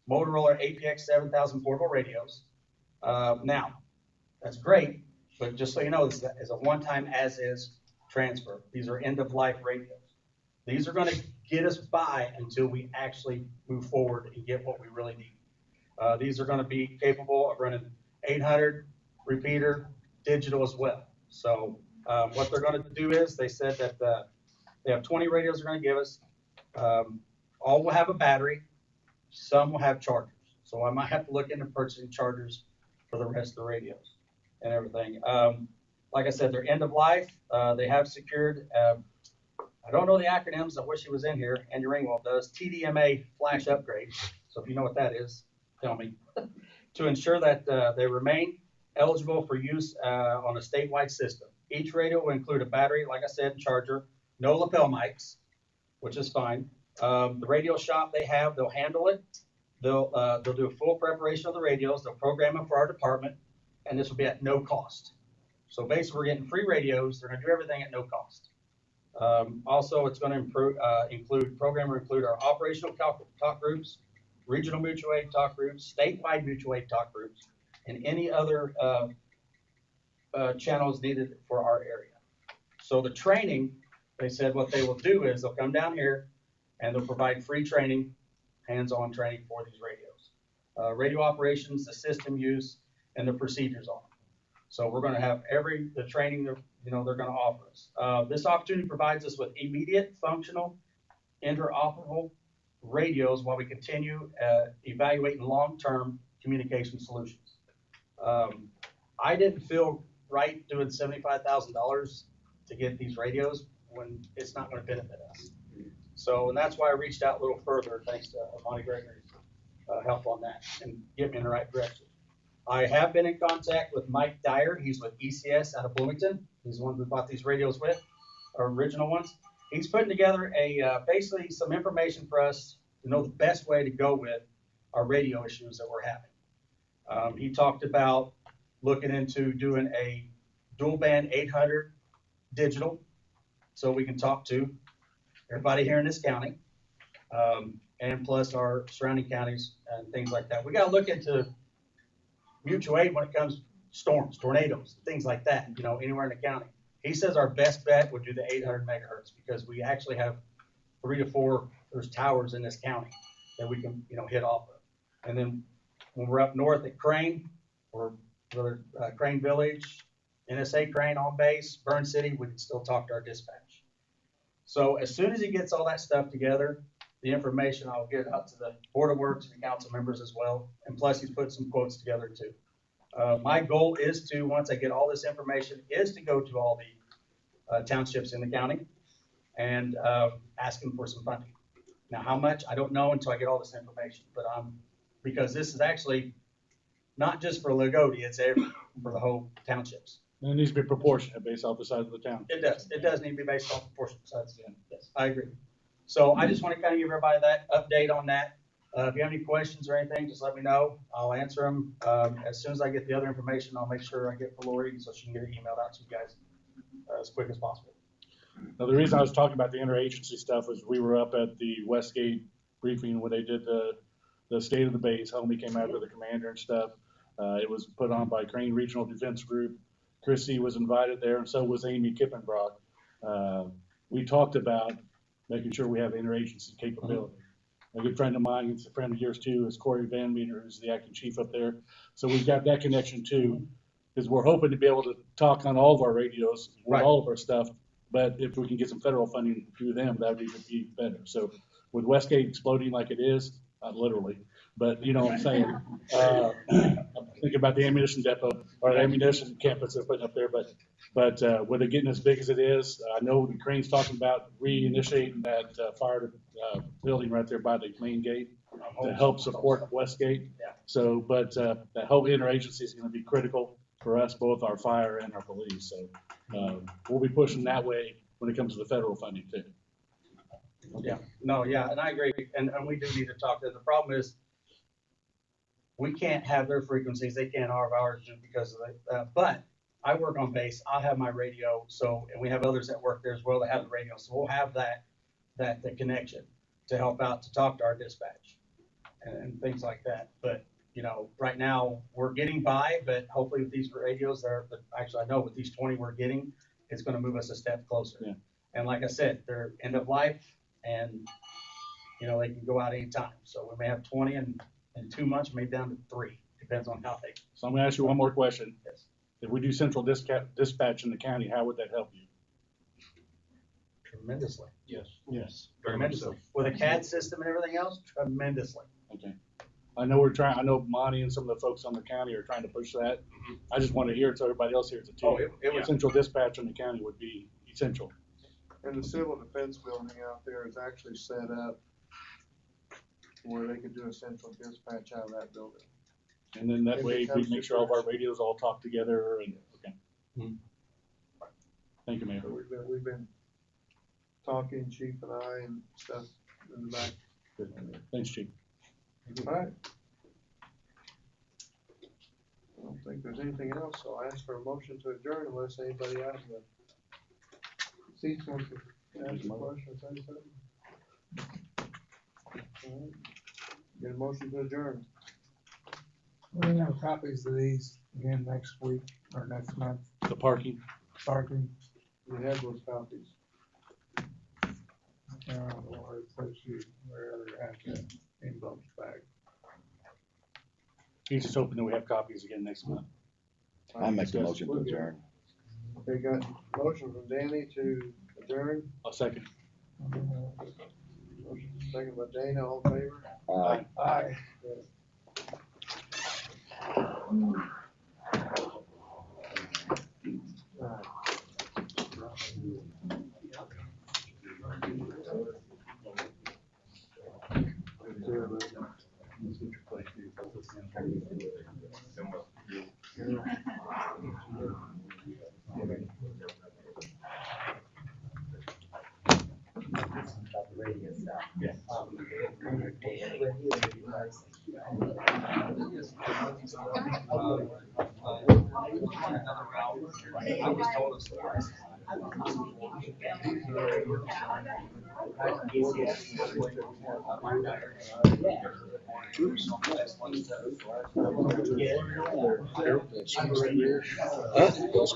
Motorola APX 7000 portable radios. Now, that's great, but just so you know, this is a one-time as-is transfer. These are end-of-life radios. These are going to get us by until we actually move forward and get what we really need. These are going to be capable of running 800 repeater digital as well. So what they're going to do is they said that they have 20 radios they're going to give us. All will have a battery, some will have chargers. So I might have to look into purchasing chargers for the rest of the radios and everything. Like I said, they're end of life. They have secured, I don't know the acronyms. I wish he was in here. Andy Ringwald does. TDMA flash upgrade. So if you know what that is, tell me. To ensure that they remain eligible for use on a statewide system. Each radio will include a battery, like I said, charger, no lapel mics, which is fine. The radio shop they'll handle it. They'll do a full preparation of the radios. They'll program them for our department, and this will be at no cost. So basically, we're getting free radios. They're going to do everything at no cost. Also, it's going to include our operational talk groups, regional mutual aid talk groups, statewide mutual aid talk groups, and any other channels needed for our area. So the training, they said what they will do is they'll come down here and they'll provide free training, hands-on training for these radios. Radio operations, the system use, and the procedures on them. So we're going to have the training that they're going to offer us. This opportunity provides us with immediate, functional, interoperable radios while we continue evaluating long-term communication solutions. I didn't feel right doing $75,000 to get these radios when it's not going to benefit us. So, and that's why I reached out a little further, thanks to Monty Gregory's help on that and get me in the right direction. I have been in contact with Mike Dyer. He's with ECS out of Bloomington. He's the one we bought these radios with, our original ones. He's putting together basically some information for us to know the best way to go with our radio issues that we're having. He talked about looking into doing a dual band 800 digital so we can talk to everybody here in this county, and plus our surrounding counties and things like that. We got to look into mutual aid when it comes to storms, tornadoes, things like that, anywhere in the county. He says our best bet would do the 800 megahertz because we actually have 3 to 4, there's towers in this county that we can, hit off of. And then when we're up north at Crane, or Crane Village, NSA Crane on base, Burn City, we can still talk to our dispatch. So as soon as he gets all that stuff together, the information, I'll get out to the Board of Works and the council members as well. And plus he's put some quotes together too. My goal is to, once I get all this information, is to go to all the townships in the county and ask them for some funding. Now, how much, I don't know until I get all this information, but because this is actually not just for Loogootee, it's for the whole townships. And it needs to be proportionate based off the size of the town. It does. It does need to be based off proportionate size. Yes, I agree. So I just want to kind of give everybody that update on that. If you have any questions or anything, just let me know. I'll answer them. As soon as I get the other information, I'll make sure I get for Lori so she can get it emailed out to you guys as quick as possible. Now, the reason I was talking about the interagency stuff was we were up at the Westgate briefing when they did the state of the base. Homie came out with the commander and stuff. It was put on by Crane Regional Defense Group. Chrissy was invited there, and so was Amy Kippenbrock. We talked about making sure we have interagency capability. A good friend of mine, it's a friend of yours too, is Corey Van Meter, who's the acting chief up there. So we've got that connection too, because we're hoping to be able to talk on all of our radios with all of our stuff. But if we can get some federal funding through them, that would even be better. So with Westgate exploding like it is, not literally, but you know what I'm saying. I'm thinking about the ammunition depot or the ammunition campus they're putting up there, but with it getting as big as it is, I know the Crane's talking about reinitiating that fire building right there by the main gate to help support Westgate. So, but that whole interagency is going to be critical for us, both our fire and our police. So we'll be pushing that way when it comes to the federal funding too. Yeah, no, yeah, and I agree. And we do need to talk to them. The problem is we can't have their frequencies. They can't have ours just because of that. But I work on base. I'll have my radio. So, and we have others that work there as well that have the radio. So we'll have the connection to help out, to talk to our dispatch and things like that. But, you know, right now we're getting by, but hopefully with these radios actually I know with these 20 we're getting, it's going to move us a step closer. Yeah. And like I said, they're end of life and, you know, they can go out anytime. So we may have 20 and in 2 months, maybe down to 3. Depends on how they. So I'm going to ask you one more question. Yes. If we do central dispatch in the county, how would that help you? Tremendously. Yes. Yes. Very much so. With a CAD system and everything else, tremendously. Okay. I know Monty and some of the folks on the county are trying to push that. I just want to hear it so everybody else hears it too. Oh, it was- Central dispatch in the county would be essential. And the civil defense building out there is actually set up where they could do a central dispatch out of that building. And then that If it way we comes make to sure all of our fruition. radios all talk together and, okay. Mhm. Thank you, Mayor. So we've been talking, Chief and I, and stuff in the back. Good. Thanks, Chief. All right. I don't think there's anything else, so I ask for a motion to adjourn unless anybody out in the seats wants to ask a question or say something. All right. Get a motion to adjourn. We're gonna have copies of these again next week or next month, The parking. parking. You have those copies. Or it says you, wherever you have the envelopes back. He's just hoping that we have copies again next month. I make the motion to We're good. adjourn. Okay, got a motion from Danny to adjourn. I'll second. Motion second by Dana, all in favor? Aye.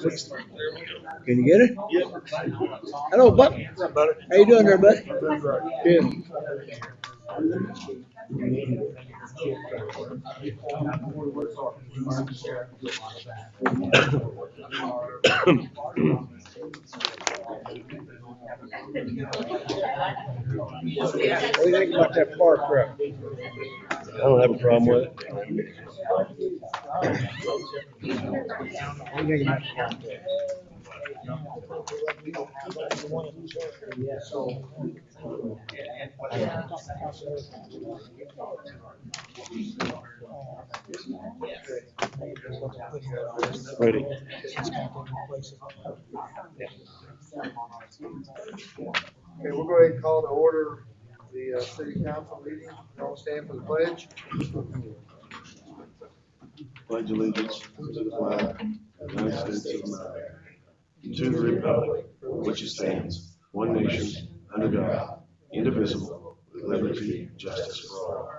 Can you get it? Hello, Buck. How you doing there, buddy? Good. What do you think about that park truck? I don't have a problem with it. What do you think about the park truck? Ready. Okay, we'll go ahead and call to order the city council meeting. All stand for the pledge. Pledge allegiance to the flag of the United States of America, to the republic for which it stands, one nation, under God, indivisible, with liberty and justice for all.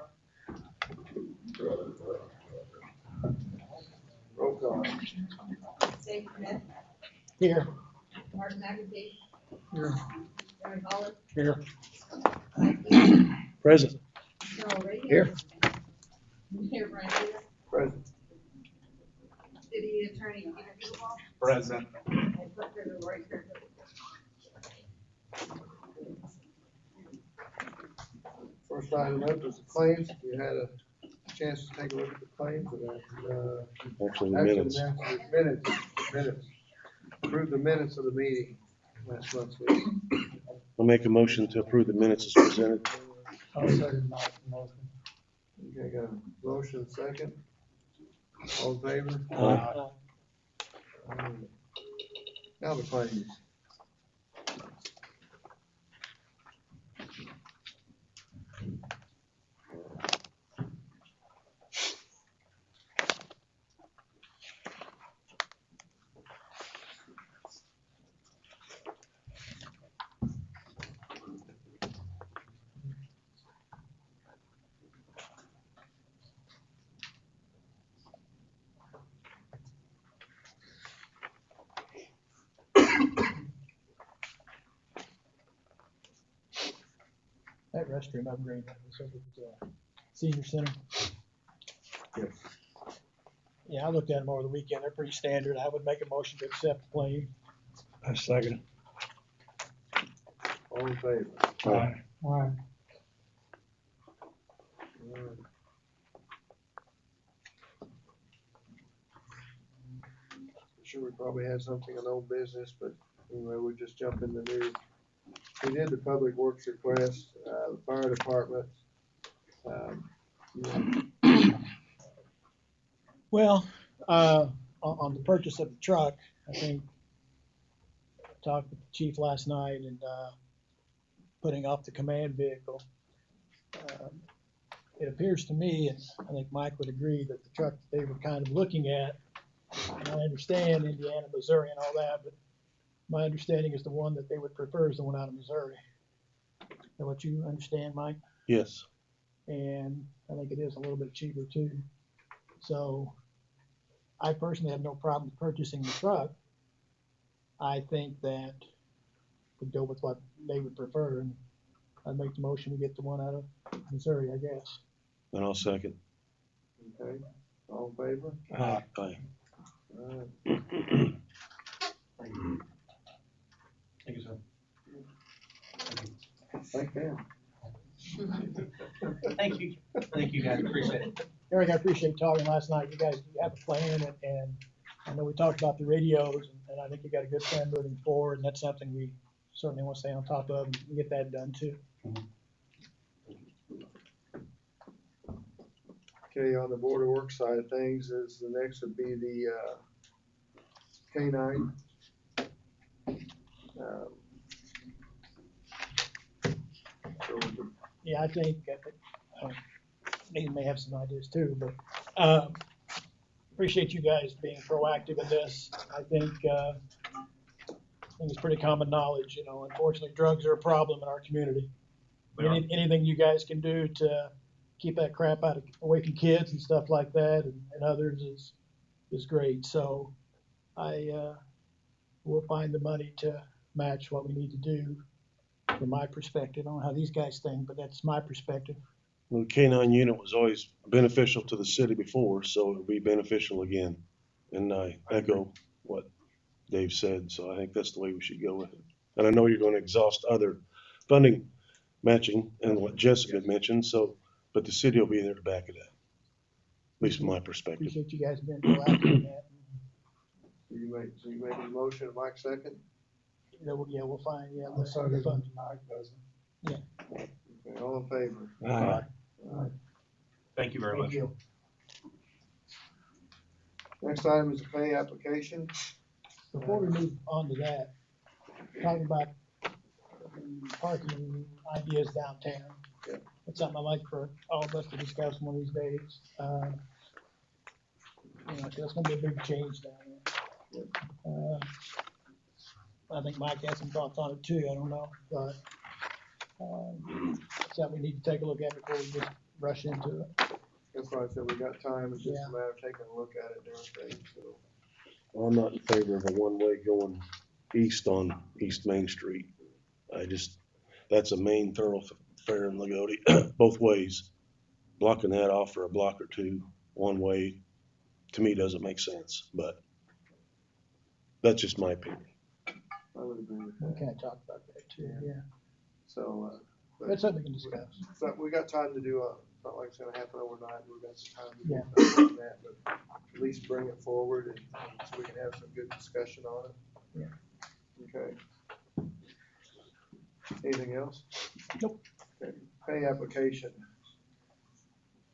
Roll call. Dave Smith, Here. Martin McAfee, Here. Aaron Hollis, Here. Present. Carol Reagan. Here. Mayor Brian Davis, Present. City Attorney Peter Pickleball, Present. and Clerk Treasurer Lori Fairfield. First item up is the claims. You had a chance to take a look at the claims and Actually, the actually minutes. minutes. Approve the minutes of the meeting last month's meeting. I'll make a motion to approve the minutes as presented. I'll second my motion. Okay, got a motion second. All in favor? Now the claims. That restroom upgrade that was over at senior center. Yes. Yeah, I looked at them over the weekend. They're pretty standard. I would make a motion to accept the claim. I second. All in favor? Alright. Sure, we probably had something in old business, but anyway, we'll just jump in the new. We did the public works request, the fire department. Well, on the purchase of the truck, I think, I talked with the chief last night and, putting off the command vehicle. It appears to me, and I think Mike would agree, that the truck that they were kind of looking at, and I understand Indiana, Missouri and all that, but my understanding is the one that they would prefer is the one out of Missouri. Is that what you understand, Mike? Yes. And I think it is a little bit cheaper too. So I personally have no problem purchasing the truck. I think that would go with what they would prefer, and I'd make the motion to get the one out of Missouri, I guess. And I'll second. Okay, all in favor? Aye. Alright. Thank you, sir. Thank them. Thank you guys, appreciate it. Eric, I appreciate talking last night. You guys have a plan, and I know we talked about the radios, and I think you got a good plan moving forward, and that's something we certainly want to stay on top of and get that done too. Okay, on the board of work side of things, is the next would be the, K-9. So Yeah, I think, Nate may have some ideas too, but, appreciate you guys being proactive in this. I think it's pretty common knowledge, you know, unfortunately, drugs are a problem in our community. Anything you guys can do to keep that crap away from kids and stuff like that and others is great. So we'll find the money to match what we need to do from my perspective. I don't know how these guys think, but that's my perspective. The K-9 unit was always beneficial to the city before, so it'll be beneficial again. And I echo what Dave said, so I think that's the way we should go with it. And I know you're going to exhaust other funding matching and what Jessica mentioned, so, but the city will be there to back it up, at least from my perspective. Appreciate you guys being proactive in that. So you made a motion, Mike second? We'll find, So the does fund. Mike, doesn't Okay, all in favor? Aye. Alright. Thank you very much. Next item is a pay application. Before we move on to that, talking about parking ideas downtown. Yeah. It's something I'd like for all of us to discuss one of these days. It's gonna be a big change down there. I think Mike has some thoughts on it too, I don't know, but, something we need to take a look at before we just rush into it. That's why I said we got time, it's just a matter of taking a look at it during things, so. Well, I'm not in favor of a one-way going east on East Main Street. That's a main thoroughfare in Loogootee, both ways. Blocking that off for a block or two, one way, to me, doesn't make sense, but that's just my opinion. I would agree with We that. kind of talked about that too, yeah. So, That's something we can discuss. so we got time to do it's not like it's gonna happen overnight, we've got some time to do Yeah. something on that, but at least bring it forward and so we can have some good discussion on it. Yeah. Okay. Anything else? Nope. Okay, pay application.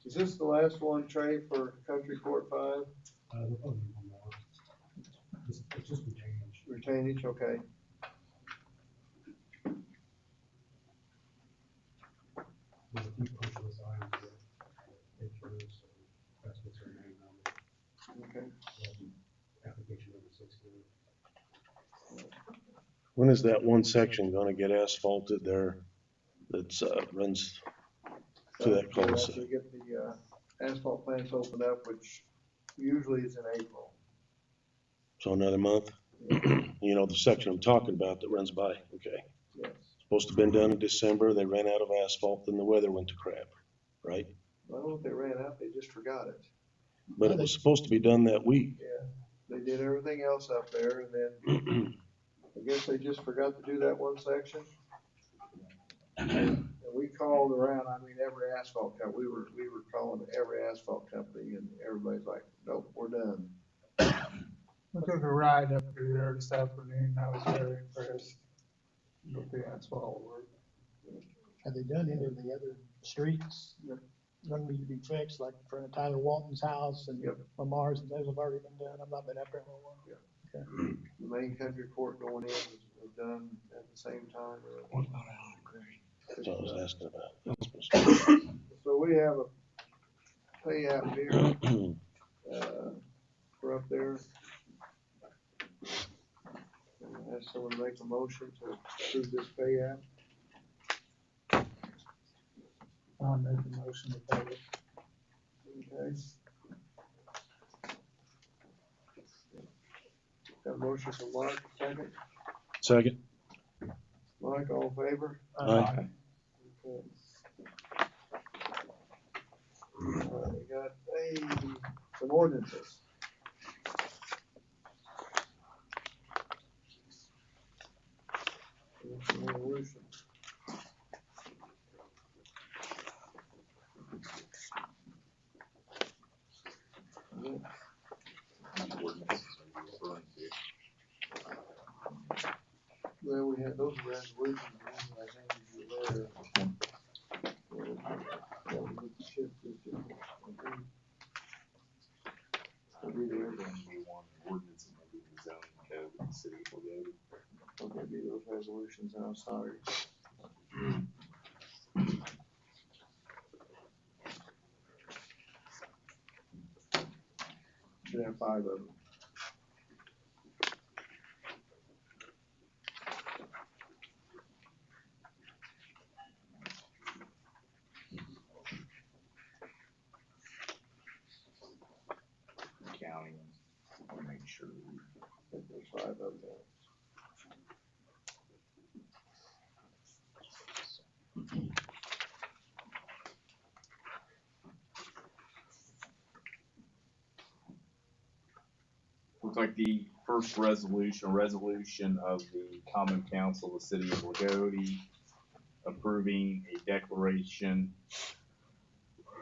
Is this the last one, Trey, for Country Court 5? It's just a change. Retainage, okay. There's a few punchless items that pictures, so that's what's her name on Okay. application number 16. When is that one section gonna get asphalted there that's, runs to that cul-de-sac? After we get the asphalt plants opened up, which usually is in April. So another month? You know, the section I'm talking about that runs by, okay. Yes. Supposed to have been done in December, they ran out of asphalt, then the weather went to crap, right? I don't know if they ran out, they just forgot it. But it was supposed to be done that week. Yeah, they did everything else up there and then I guess they just forgot to do that one section. And we called around, I mean, every asphalt company, we were calling every asphalt company, and everybody's like, nope, we're done. I took a ride up through there this afternoon. I was very impressed. With the asphalt work. Have they done any of the other streets that need to be fixed, like in front of Tyler Walton's house and Yep. Lamar's, and those have already been done? I've not been up there in a while. Okay. The main country court going in was done at the same time. What about Allen Gray? That's what I was asking about. So we have a payout here, for up there. Ask someone to make a motion to approve this payout. I'll make the motion to pay it. Okay. Got a motion from Mike, second. Second. Mike, all in favor? Aye. Okay. We got some ordinances. Resolution. Well, we had those resolutions, I think you were there. Okay, be those resolutions, and I'm sorry. Should have 5 of them. County, I'll make sure. I think there's 5 of them. Looks like the first resolution of the Common Council of the City of Loogootee approving a declaration,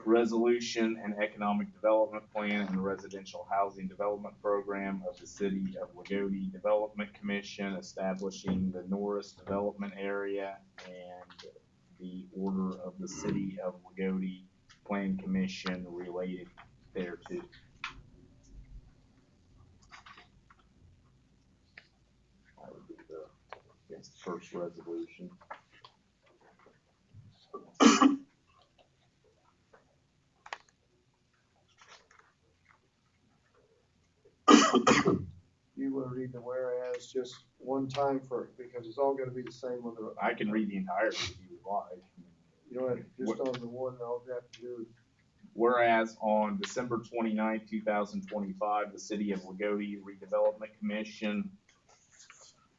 resolution and economic development plan and residential housing development program of the City of Loogootee Development Commission, establishing the Norris Development Area and the order of the City of Loogootee Plan Commission related thereto. That would be the first resolution. You wanna read the whereas just one time for, because it's all gonna be the same on the. I can read the entirety if you would like. You know, just on the one, all you have to do. Whereas on December 29th, 2025, the City of Loogootee Redevelopment Commission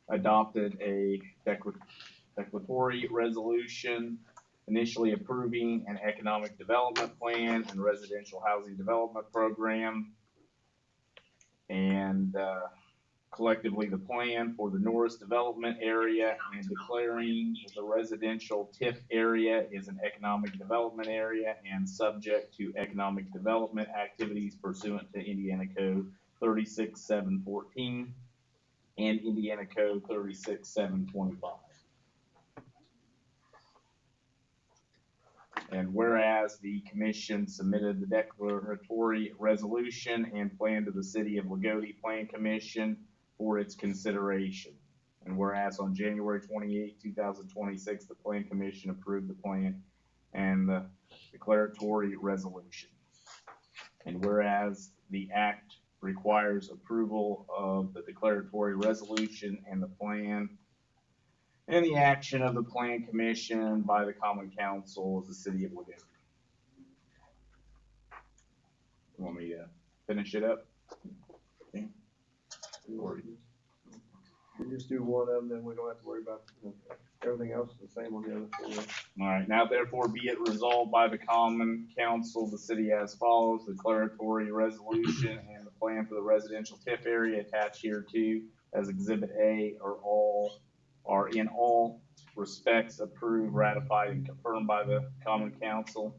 adopted a declaratory resolution initially approving an economic development plan and residential housing development program, and collectively the plan for the Norris Development Area, and declaring that the residential TIF area is an economic development area and subject to economic development activities pursuant to Indiana Code 36-714 and Indiana Code 36-725. And whereas the commission submitted the declaratory resolution and plan to the City of Loogootee Plan Commission for its consideration. And whereas on January 28, 2026, the Plan Commission approved the plan and the declaratory resolution. And whereas the act requires approval of the declaratory resolution and the plan and the action of the Plan Commission by the Common Council of the City of Loogootee. You want me to finish it up? Okay. We just do one of them, then we don't have to worry about, everything else is the same on the other 4. All right, now therefore be it resolved by the Common Council of the City as follows: the declaratory resolution and the plan for the residential TIF area attached hereto as Exhibit A are all are in all respects approved, ratified, and confirmed by the Common Council.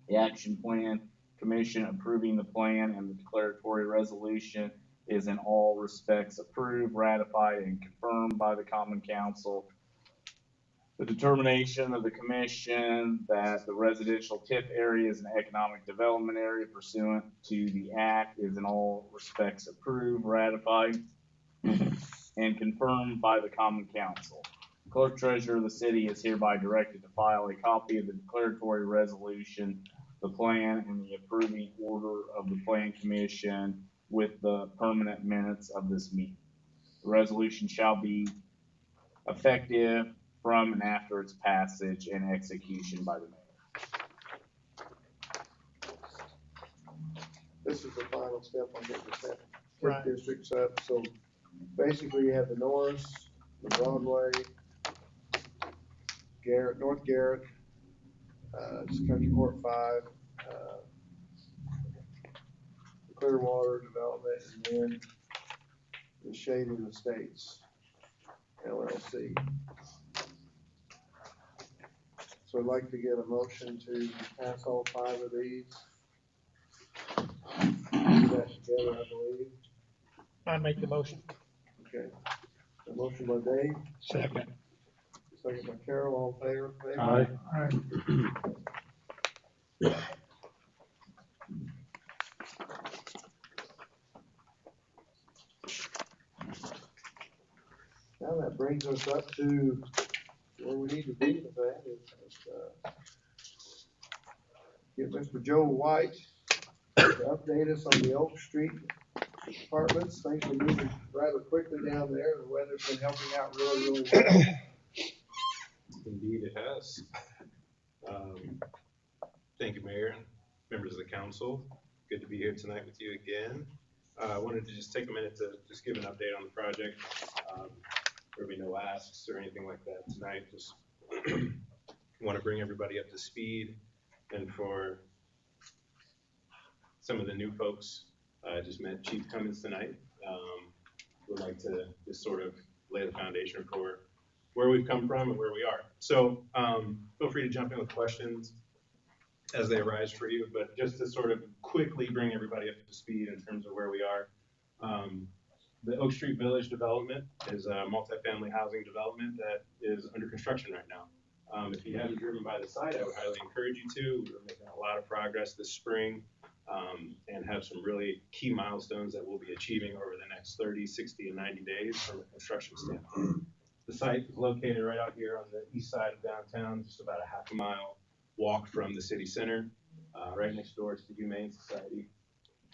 The Action Plan Commission approving the plan and the declaratory resolution is in all respects approved, ratified, and confirmed by the Common Council. The determination of the commission that the residential TIF area is an economic development area pursuant to the act is in all respects approved, ratified, and confirmed by the Common Council. Clerk Treasurer of the city is hereby directed to file a copy of the declaratory resolution, the plan, and the approving order of the Plan Commission with the permanent minutes of this meeting. The resolution shall be effective from and after its passage and execution by the mayor. This is the final step on getting the TIF Right. districts up. So basically you have the Norris, the Broadway, Garrett, North Garrett, Country Court 5, the Clearwater Development, and then the Shading Estates, LLC. So I'd like to get a motion to pass all 5 of these. Do that together, I believe. I make the motion. Okay. A motion by Dave, Second. second by Carol, all in favor? Aye. Now that brings us up to where we need to be with that is, get Mr. Joe White to update us on the Oak Street apartments. Things are moving rather quickly down there. The weather's been helping out really well. Indeed, it has. Thank you, Mayor, and members of the council. Good to be here tonight with you again. I wanted to just take a minute to just give an update on the project. There will be no asks or anything like that tonight. Just want to bring everybody up to speed. And for some of the new folks, I just met Chief Cummins tonight. Would like to just sort of lay the foundation for where we've come from and where we are. So feel free to jump in with questions as they arise for you, but just to sort of quickly bring everybody up to speed in terms of where we are. The Oak Street Village development is a multifamily housing development that is under construction right now. If you haven't driven by the site, I would highly encourage you to. We're making a lot of progress this spring and have some really key milestones that we'll be achieving over the next 30, 60, and 90 days from a construction standpoint. The site is located right out here on the east side of downtown, just about a half a mile walk from the city center, right next door to the Humane Society.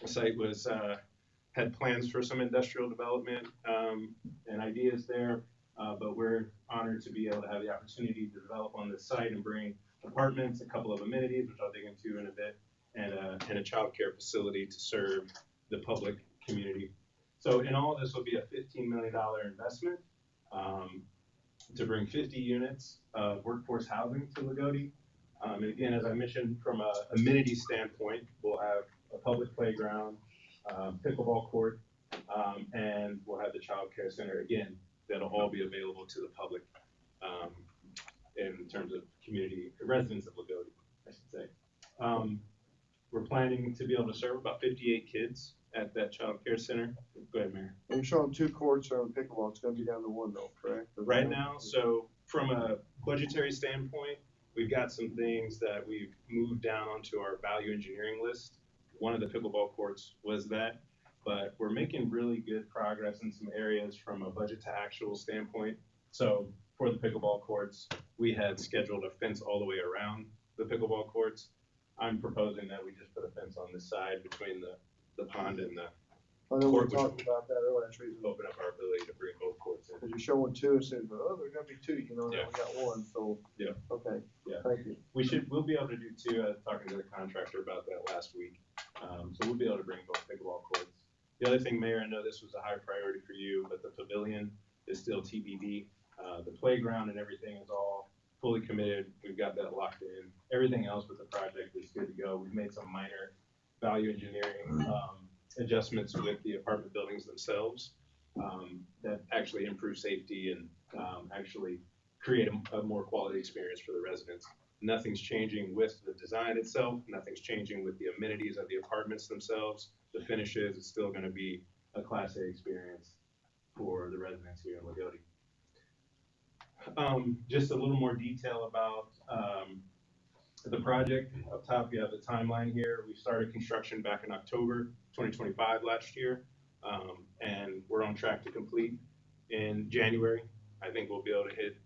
The site was had plans for some industrial development and ideas there, but we're honored to be able to have the opportunity to develop on this site and bring apartments, a couple of amenities, which I'll dig into in a bit, and a child care facility to serve the public community. So in all, this will be a $15 million investment to bring 50 units of workforce housing to Loogootee. And again, as I mentioned, from a amenity standpoint, we'll have a public playground, pickleball court, and we'll have the child care center. Again, that'll all be available to the public in terms of community residents of Loogootee, I should say. We're planning to be able to serve about 58 kids at that child care center. Go ahead, Mayor. You're showing 2 courts on pickleball. It's going to be down to 1 though, correct? Right now, so from a budgetary standpoint, we've got some things that we've moved down onto our value engineering list. One of the pickleball courts was that, but we're making really good progress in some areas from a budget to actual standpoint. So for the pickleball courts, we had scheduled a fence all the way around the pickleball courts. I'm proposing that we just put a fence on this side between the pond and the I know we court, which talked about that earlier. That's the reason. will open up our ability to bring both courts in. Because you're showing 2 and saying, oh, there's going to be 2, you know, now Yeah. we got 1, so. Yeah. Okay. Yeah. Thank you. We'll be able to do 2. I was talking to the contractor about that last week. So we'll be able to bring both pickleball courts. The other thing, Mayor, I know this was a high priority for you, but the pavilion is still TBD. The playground and everything is all fully committed. We've got that locked in. Everything else with the project is good to go. We've made some minor value engineering adjustments with the apartment buildings themselves. that actually improve safety and actually create a more quality experience for the residents. Nothing's changing with the design itself. Nothing's changing with the amenities of the apartments themselves. The finishes, it's still going to be a Class A experience for the residents here in Loogootee. Just a little more detail about the project. Up top, you have the timeline here. We started construction back in October 2025 last year, and we're on track to complete in January. I think we'll be able to hit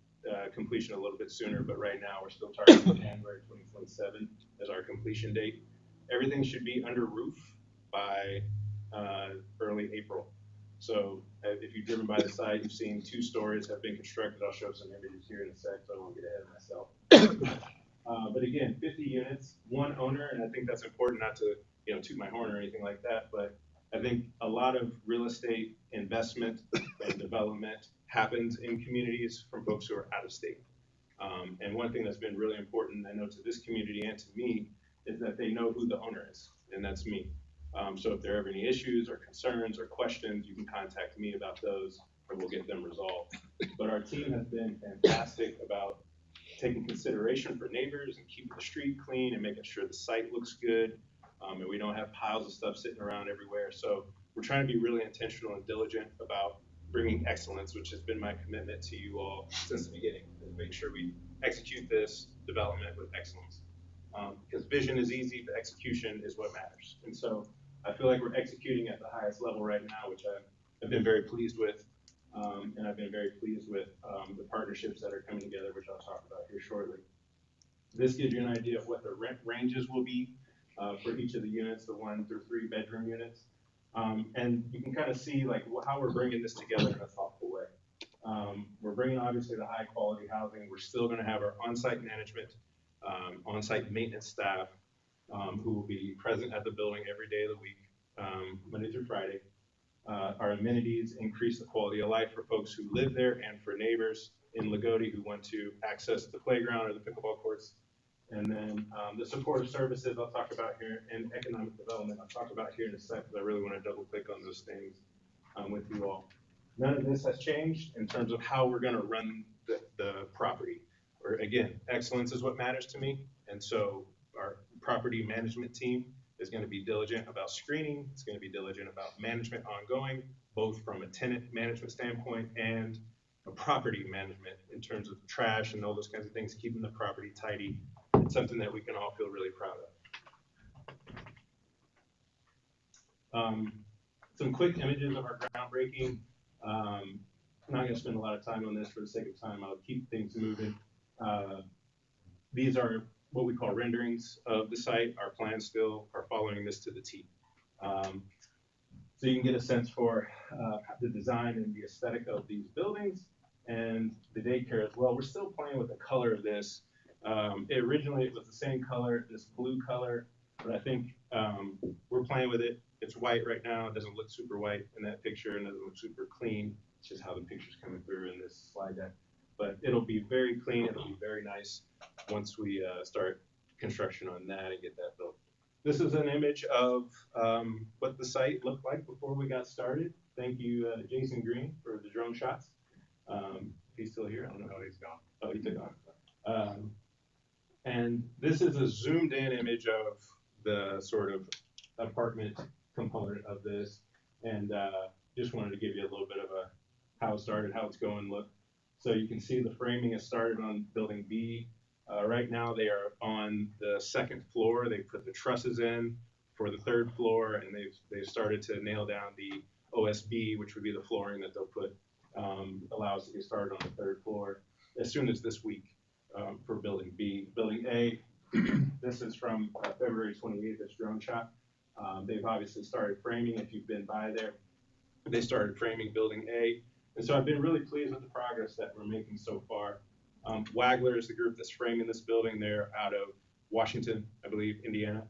completion a little bit sooner, but right now we're still targeting January 2027 as our completion date. Everything should be under roof by early April. So if you've driven by the site, you've seen 2 stories have been constructed. I'll show some images here in a sec, so I won't get ahead of myself. But again, 50 units, 1 owner, and I think that's important, not to toot my horn or anything like that, but I think a lot of real estate investment and development happens in communities from folks who are out of state. And one thing that's been really important, I know, to this community and to me, is that they know who the owner is, and that's me. So if there are ever any issues or concerns or questions, you can contact me about those, and we'll get them resolved. But our team has been fantastic about taking consideration for neighbors and keeping the street clean and making sure the site looks good, and we don't have piles of stuff sitting around everywhere. So we're trying to be really intentional and diligent about bringing excellence, which has been my commitment to you all since the beginning, and make sure we execute this development with excellence. Because vision is easy, but execution is what matters. And so I feel like we're executing at the highest level right now, which I've been very pleased with. And I've been very pleased with the partnerships that are coming together, which I'll talk about here shortly. This gives you an idea of what the rent ranges will be for each of the units, the 1 through 3 bedroom units. And you can kind of see like how we're bringing this together in a thoughtful way. We're bringing obviously the high quality housing. We're still going to have our on-site management, on-site maintenance staff who will be present at the building every day of the week, Monday through Friday. Our amenities increase the quality of life for folks who live there and for neighbors in Loogootee who want to access the playground or the pickleball courts. And then the supportive services I'll talk about here, and economic development I'll talk about here in a second, because I really want to double click on those things with you all. None of this has changed in terms of how we're going to run the property. Or again, excellence is what matters to me. And so our property management team is going to be diligent about screening. It's going to be diligent about management ongoing, both from a tenant management standpoint and a property management in terms of trash and all those kinds of things, keeping the property tidy. It's something that we can all feel really proud of. Some quick images of our groundbreaking. I'm not going to spend a lot of time on this for the sake of time. I'll keep things moving. These are what we call renderings of the site. Our plans still are following this to the T. So you can get a sense for the design and the aesthetic of these buildings and the daycare as well. We're still playing with the color of this. Originally it was the same color, this blue color, but I think we're playing with it. It's white right now. It doesn't look super white in that picture, and it doesn't look super clean. It's just how the picture's coming through in this slide deck. But it'll be very clean. It'll be very nice once we start construction on that and get that built. This is an image of what the site looked like before we got started. Thank you, Jason Green, for the drone shots. He's still here. I don't know how he's gone. Oh, he took off. And this is a zoomed in image of the sort of apartment component of this. And just wanted to give you a little bit of a how it started, how it's going look. So you can see the framing has started on building B. Right now they are on the 2nd floor. They put the trusses in for the 3rd floor, and they've started to nail down the OSB, which would be the flooring that they'll put, allow us to get started on the 3rd floor as soon as this week for building B. Building A, this is from February 28th, this drone shot. They've obviously started framing. If you've been by there, they started framing building A. And so I've been really pleased with the progress that we're making so far. Wagler is the group that's framing this building. They're out of Washington, I believe, Indiana,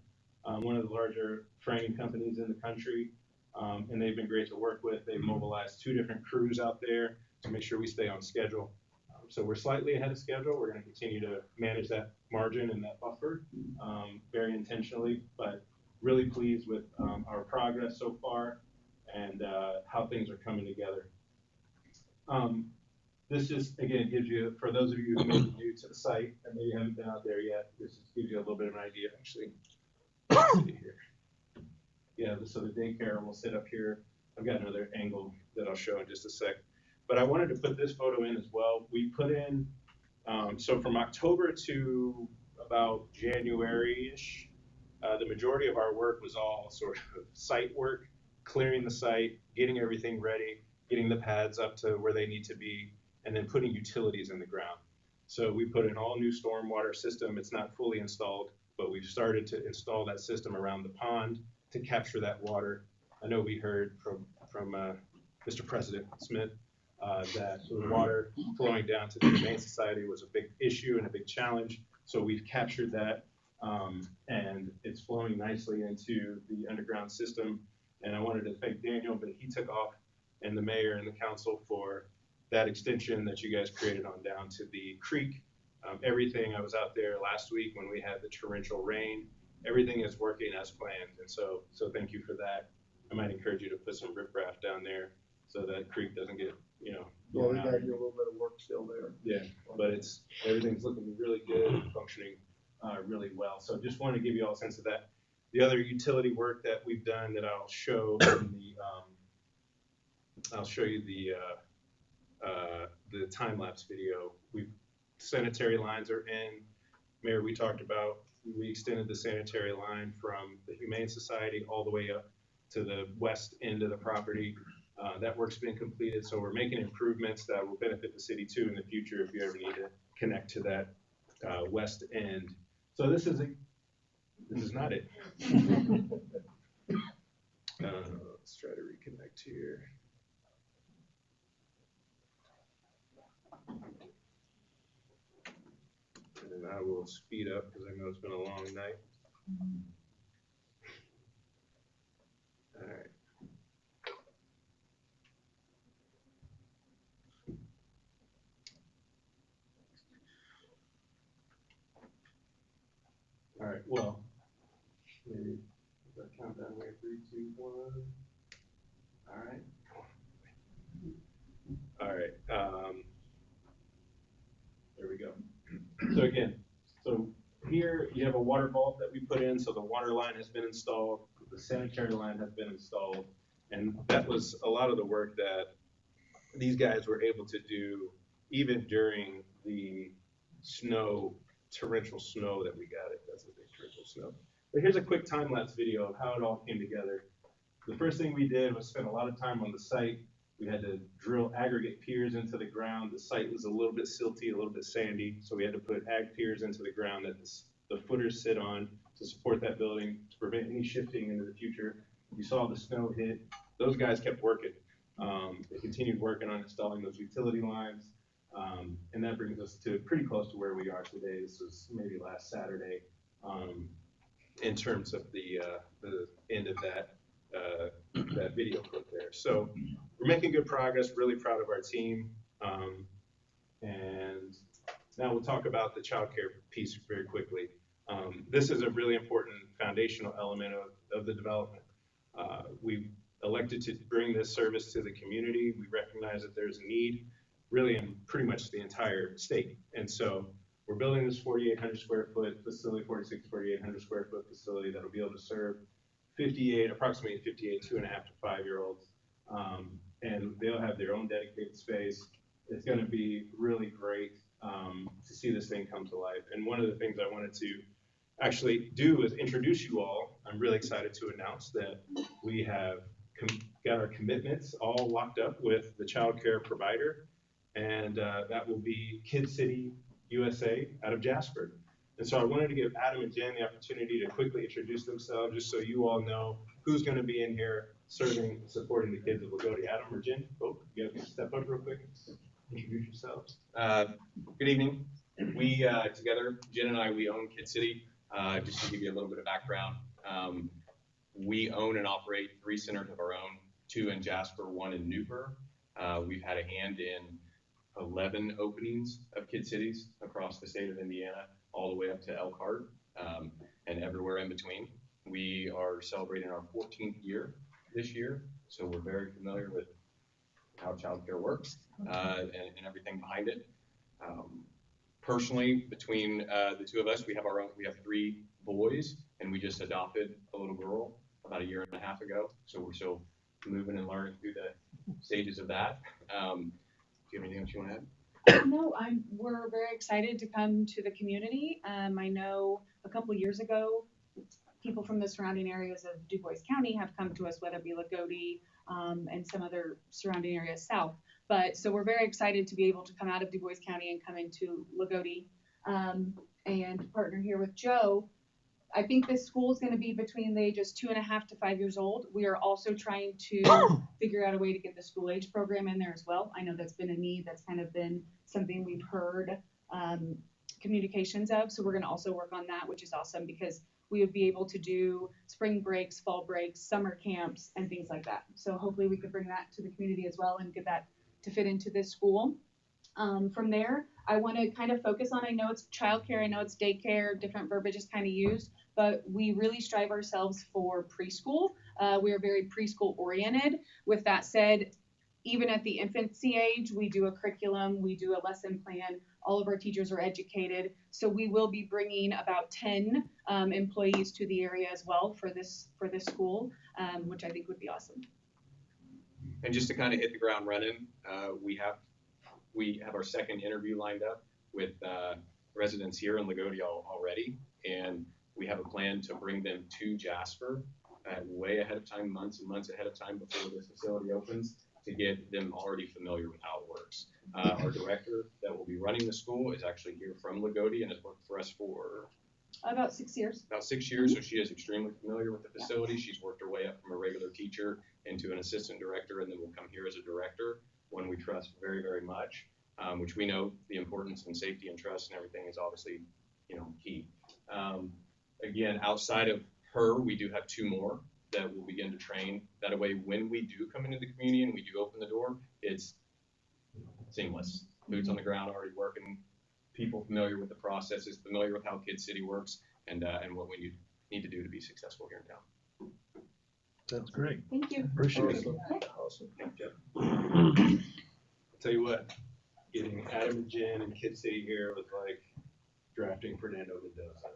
one of the larger framing companies in the country. And they've been great to work with. They've mobilized 2 different crews out there to make sure we stay on schedule. So we're slightly ahead of schedule. We're going to continue to manage that margin and that buffer very intentionally, but really pleased with our progress so far. and how things are coming together. This just, again, gives you, for those of you who may be new to the site and maybe haven't been out there yet, this just gives you a little bit of an idea, actually. Let's see here. Yeah, so the daycare will sit up here. I've got another angle that I'll show in just a sec. But I wanted to put this photo in as well. We put in, so from October to about January-ish, the majority of our work was all sort of site work, clearing the site, getting everything ready, getting the pads up to where they need to be, and then putting utilities in the ground. So we put an all new stormwater system. It's not fully installed, but we've started to install that system around the pond to capture that water. I know we heard from Mr. President Smith that the water flowing down to the Humane Society was a big issue and a big challenge. So we've captured that, and it's flowing nicely into the underground system. And I wanted to thank Daniel, but he took off, and the mayor and the council for that extension that you guys created on down to the creek. Everything, I was out there last week when we had the torrential rain. Everything is working as planned, and so thank you for that. I might encourage you to put some riprap down there so that creek doesn't get, blown out. Yeah, we gotta do a little bit of work still there. Yeah, but everything's looking really good and functioning really well. So just wanted to give you all a sense of that. The other utility work that we've done that I'll show in the, I'll show you the time-lapse video. Sanitary lines are in. Mayor, we talked about, we extended the sanitary line from the Humane Society all the way up to the west end of the property. That work's been completed, so we're making improvements that will benefit the city too in the future if you ever need to connect to that west end. So this is not it. Let's try to reconnect here. And I will speed up because I know it's been a long night. All right. All right, well, maybe if I count down here, 3, 2, 1. All right. All right, there we go. So again, so here you have a water vault that we put in, so the water line has been installed, the sanitary line has been installed, and that was a lot of the work that these guys were able to do even during the torrential snow that we got. That's a big torrential snow. But here's a quick time-lapse video of how it all came together. The first thing we did was spend a lot of time on the site. We had to drill aggregate piers into the ground. The site was a little bit silty, a little bit sandy, so we had to put ag piers into the ground that the footers sit on to support that building, to prevent any shifting into the future. You saw the snow hit. Those guys kept working. They continued working on installing those utility lines, and that brings us to pretty close to where we are today. This was maybe last Saturday, in terms of the end of that video clip there. So we're making good progress, really proud of our team. And now we'll talk about the childcare piece very quickly. This is a really important foundational element of the development. We elected to bring this service to the community. We recognize that there's a need really in pretty much the entire state. And so we're building this 4,800 square foot facility, 4,800 square foot facility that'll be able to serve approximately 58 2.5 to 5-year-olds. And they'll have their own dedicated space. It's gonna be really great to see this thing come to life. And one of the things I wanted to actually do is introduce you all. I'm really excited to announce that we have got our commitments all locked up with the child care provider, and that will be Kid City USA out of Jasper. And so I wanted to give Adam and Jen the opportunity to quickly introduce themselves, just so you all know who's going to be in here supporting the kids of Loogootee. Adam or Jen, you guys step up real quick, introduce yourselves. Good evening. We together, Jen and I, we own Kid City. Just to give you a little bit of background, we own and operate 3 centers of our own, 2 in Jasper, 1 in Newburgh. We've had a hand in 11 openings of Kid Cities across the state of Indiana, all the way up to Elkhart, and everywhere in between. We are celebrating our 14th year this year, so we're very familiar with how childcare works, and everything behind it. Personally, between, the two of us, we have 3 boys, and we just adopted a little girl about 1.5 years ago, so we're still moving and learning through the stages of that. Do you have anything else you wanna add? No, we're very excited to come to the community. I know a couple years ago, people from the surrounding areas of Du Bois County have come to us, whether it be Loogootee, and some other surrounding areas south. But, so we're very excited to be able to come out of Du Bois County and come into Loogootee, and partner here with Joe. I think this school is gonna be between the ages 2.5 to 5 years old. We are also trying to figure out a way to get the school age program in there as well. I know that's been a need, that's kind of been something we've heard, communications of, so we're gonna also work on that, which is awesome, because we would be able to do spring breaks, fall breaks, summer camps, and things like that. So hopefully we could bring that to the community as well and get that to fit into this school. From there, I wanna kind of focus on, I know it's childcare, I know it's daycare, different verbiage is kind of used, but we really strive ourselves for preschool. We are very preschool oriented. With that said, even at the infancy age, we do a curriculum, we do a lesson plan, all of our teachers are educated. So we will be bringing about 10 employees to the area as well for this school, which I think would be awesome. And just to kind of hit the ground running, we have our second interview lined up with residents here in Loogootee already, and we have a plan to bring them to Jasper way ahead of time, months and months ahead of time before this facility opens, to get them already familiar with how it works. Our director that will be running the school is actually here from Loogootee and has worked for us for about 6 years. About 6 years, so she is extremely familiar with the facility. She's worked her way up from a regular teacher into an assistant director, and then will come here as a director, one we trust very, very much, which we know the importance and safety and trust and everything is obviously, key. Again, outside of her, we do have 2 more that will begin to train. That way, when we do come into the community and we do open the door, it's seamless. Boots on the ground, already working, people familiar with the processes, familiar with how Kid City works, and what we need to do to be successful here in town. Sounds great. Thank you. Appreciate it. Awesome. I'll tell you what, getting Adam and Jen and Kid City here was like drafting Fernando Mendoza.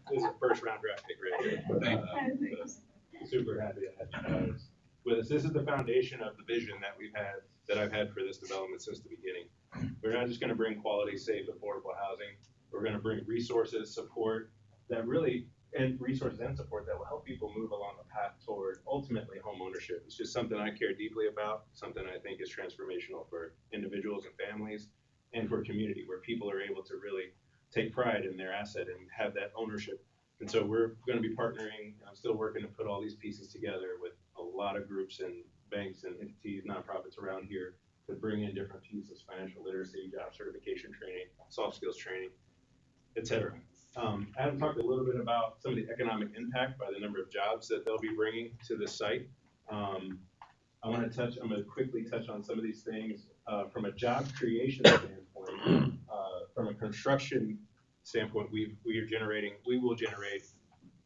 This is a first round draft pick right here. Super happy to have you guys with us. This is the foundation of the vision that I've had for this development since the beginning. We're not just gonna bring quality, safe, affordable housing. We're gonna bring resources, support resources and support that will help people move along a path toward ultimately home ownership. It's just something I care deeply about, something I think is transformational for individuals and families and for community, where people are able to really take pride in their asset and have that ownership. And so we're gonna be partnering, I'm still working to put all these pieces together with a lot of groups and banks and entities, nonprofits around here to bring in different pieces, financial literacy, job certification training, soft skills training, etc. Adam talked a little bit about some of the economic impact by the number of jobs that they'll be bringing to this site. I'm gonna quickly touch on some of these things from a job creation standpoint. From a construction standpoint, we will generate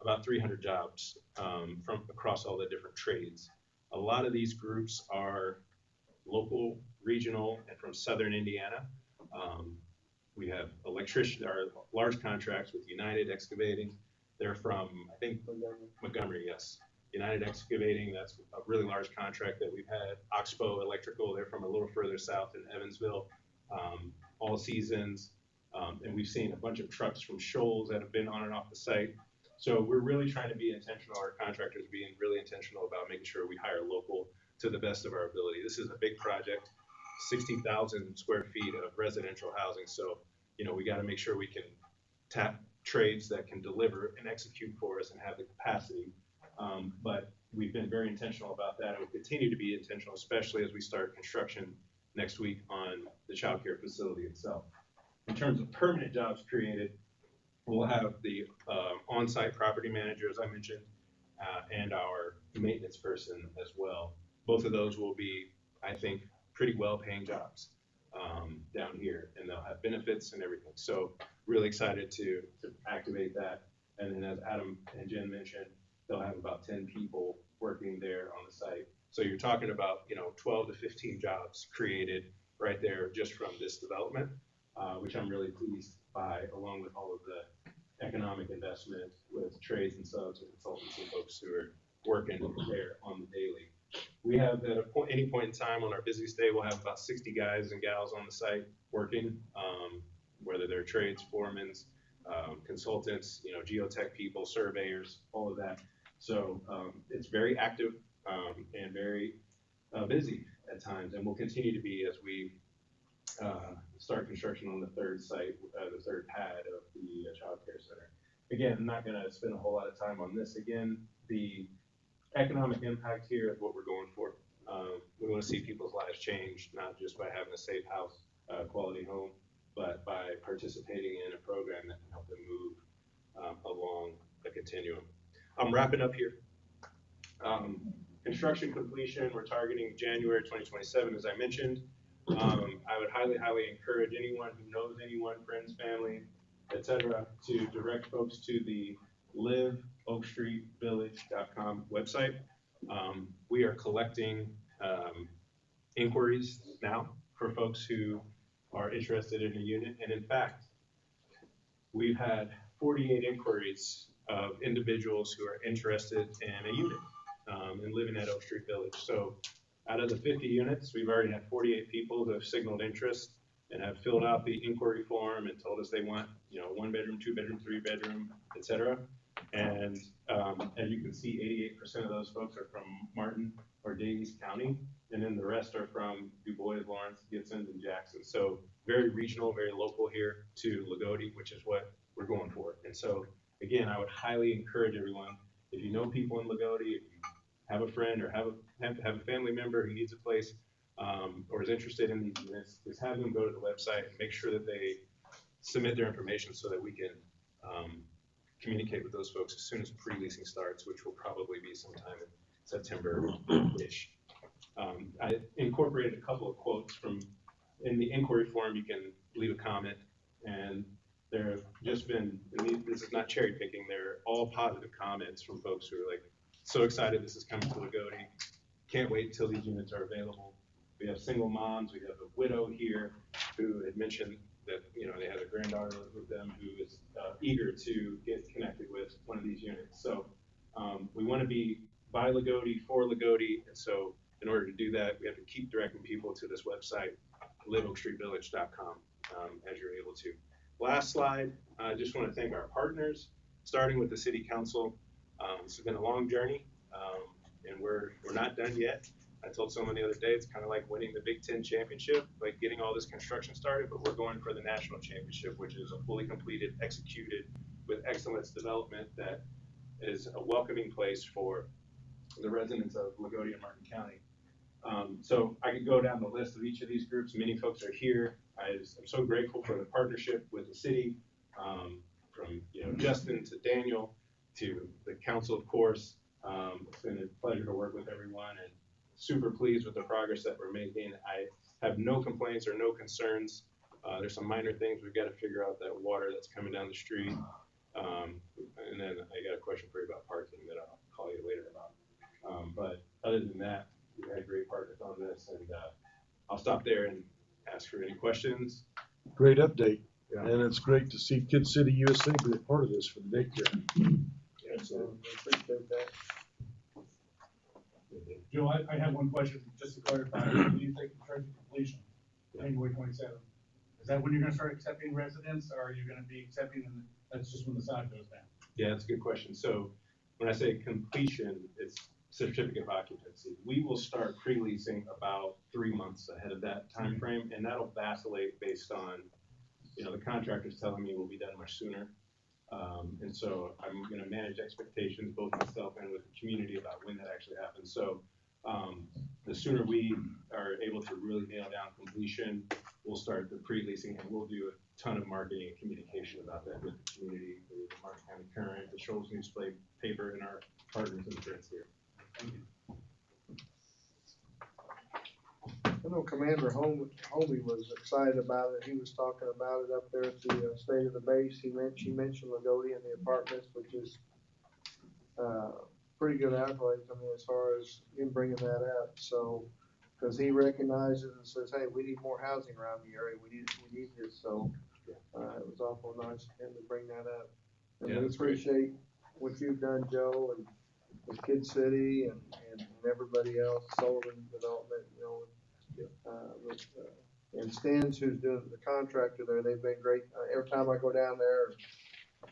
about 300 jobs from across all the different trades. A lot of these groups are local, regional, and from Southern Indiana. We have large contracts with United Excavating. They're from, I think, Montgomery, yes. United Excavating, that's a really large contract that we've had. Oxbow Electrical, they're from a little further south in Evansville. All Seasons, and we've seen a bunch of trucks from Shoals that have been on and off the site. So we're really trying to be intentional, our contractors being really intentional about making sure we hire local to the best of our ability. This is a big project, 60,000 square feet of residential housing. So, we gotta make sure we can tap trades that can deliver and execute for us and have the capacity. But we've been very intentional about that, and we'll continue to be intentional, especially as we start construction next week on the child care facility itself. In terms of permanent jobs created, we'll have the on-site property manager, as I mentioned, and our maintenance person as well. Both of those will be, I think, pretty well-paying jobs down here, and they'll have benefits and everything. So really excited to activate that. And then as Adam and Jen mentioned, they'll have about 10 people working there on the site. So you're talking about, 12 to 15 jobs created right there just from this development, which I'm really pleased by, along with all of the economic investment with trades and subs and consultants and folks who are working there on the daily. We have at any point in time on our busiest day, we'll have about 60 guys and gals on the site working, whether they're trades, foremen, consultants, geotech people, surveyors, all of that. So it's very active and very busy at times, and will continue to be as we start construction on the third site, the third pad of the child care center. Again, I'm not going to spend a whole lot of time on this. Again, the economic impact here is what we're going for. We want to see people's lives change, not just by having a safe house, quality home, but by participating in a program that can help them move along the continuum. I'm wrapping up here. Construction completion, we're targeting January 2027, as I mentioned. I would highly encourage anyone who knows anyone, friends, family, etc., to direct folks to the liveoakstreetvillage.com website. We are collecting inquiries now for folks who are interested in a unit. And in fact, we've had 48 inquiries of individuals who are interested in a unit and living at Oak Street Village. So out of the 50 units, we've already had 48 people who have signaled interest and have filled out the inquiry form and told us they want, 1 bedroom, 2 bedroom, 3 bedroom, etc. And as you can see, 88% of those folks are from Martin or Davies County, and then the rest are from Du Bois, Lawrence, Gibson, and Jackson. So very regional, very local here to Loogootee, which is what we're going for. And so again, I would highly encourage everyone, if you know people in Loogootee, if you have a friend or have a family member who needs a place or is interested in these units, just have them go to the website and make sure that they submit their information so that we can communicate with those folks as soon as pre-leasing starts, which will probably be sometime in September-ish. I incorporated a couple of quotes from, in the inquiry form, you can leave a comment, and there have just been, this is not cherry picking, they're all positive comments from folks who are like, so excited this is coming to Loogootee, can't wait until these units are available. We have single moms, we have a widow here who had mentioned that, they have a granddaughter with them who is eager to get connected with one of these units. So we want to be by Loogootee, for Loogootee, and so in order to do that, we have to keep directing people to this website, liveoakstreetvillage.com, as you're able to. Last slide, I just want to thank our partners, starting with the City Council. This has been a long journey, and we're not done yet. I told someone the other day, it's kind of like winning the Big Ten championship, like getting all this construction started, but we're going for the national championship, which is a fully completed, executed with excellence development that is a welcoming place for the residents of Loogootee and Martin County. So I could go down the list of each of these groups. Many folks are here. I'm so grateful for the partnership with the city, from Justin to Daniel to the council, of course. It's been a pleasure to work with everyone, and super pleased with the progress that we're making. I have no complaints or no concerns. There's some minor things we've got to figure out, that water that's coming down the street. And then I got a question for you about parking that I'll call you later about. But other than that, we've had great partners on this, and I'll stop there and ask for any questions. Great update. Yeah. And it's great to see Kid City USA be a part of this for the daycare. Yeah, so we appreciate that. Joe, I have one question, just to clarify. When you say construction completion, January 27th, is that when you're gonna start accepting residents, or are you gonna be accepting, and that's just when the sod goes down? Yeah, that's a good question. So when I say completion, it's certificate of occupancy. We will start pre-leasing about 3 months ahead of that time frame, and that'll vacillate based on, the contractor's telling me we'll be done much sooner. And so I'm going to manage expectations, both myself and with the community, about when that actually happens. So the sooner we are able to really nail down completion, we'll start the pre-leasing, and we'll do a ton of marketing and communication about that with the community, the Martin County Current, the Shoals newspaper, and our partners and friends here. Thank you. I know Commander Homey was excited about it. He was talking about it up there at the state of the base. She mentioned Loogootee and the apartments, which is pretty good accolades, I mean, as far as him bringing that up, so, cause he recognizes and says, hey, we need more housing around the area, we need this, so, it was awful nice of him to bring that up. And Yeah, we that's great. appreciate what you've done, Joe, and with Kid City and everybody else, Sullivan Development, you know, and Stens, who's doing the contractor there, they've been great. Every time I go down there,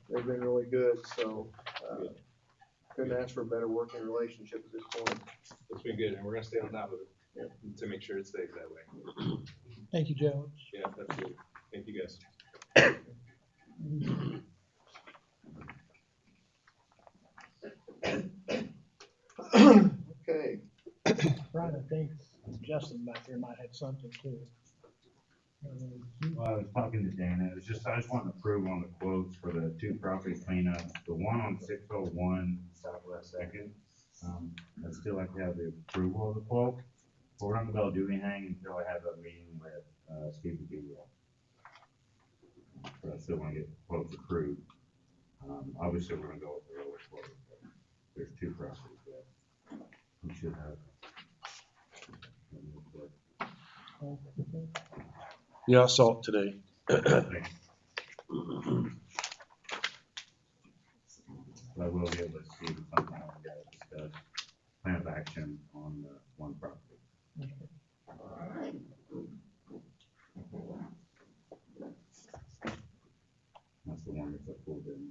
they've been really good, so, couldn't ask for a better working relationship at this point. It's been good, and we're gonna stay on top of it to make sure it stays that way. Thank you, Joe. Yeah, absolutely. Thank you, guys. Okay. Brian, I think Justin back there might have something too. Well, I was talking to Dana, I just wanted approval on the quotes for the two property cleanups, the one on 601 Southwest Second. I'd still like to have the approval of the quote, but we're not gonna be able to do anything until I have a meeting with, Steve McGee. But I still wanna get quotes approved. Obviously, we're gonna go with the lowest quote, but there's two properties that we should have. Yeah, I saw it today. I will be able to see something I want to discuss, plan of action on the one property. That's the one that's a full bid.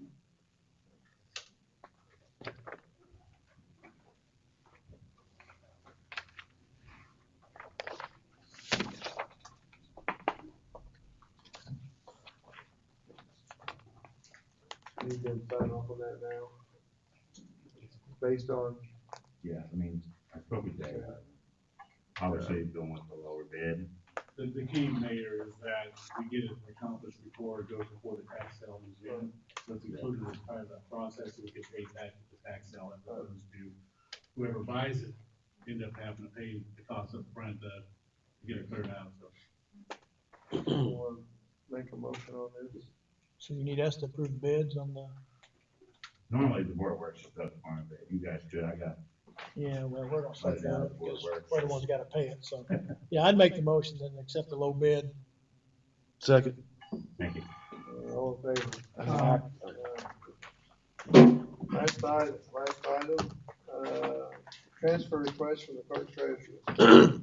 You can sign off on that now, based on. Yeah, I mean, I spoke with Dave. Obviously, going with the lower bid. The key, Mayor, is that we get it accomplished before it goes before the tax sale in June. So it's included as part of that process, so we get paid back at the tax sale as opposed to whoever buys it end up having to pay the cost up front to get it cleared out, so. We'll make a motion on this. So you need us to approve bids on the, Normally, the board works just up on it, but you guys could, I got. yeah, well, we're gonna Let say it out that before it because works. we're the ones that gotta pay it, so. Yeah, I'd make the motion and accept the low bid. Second. Thank you. All in favor? Last item, transfer request from the clerk treasurer.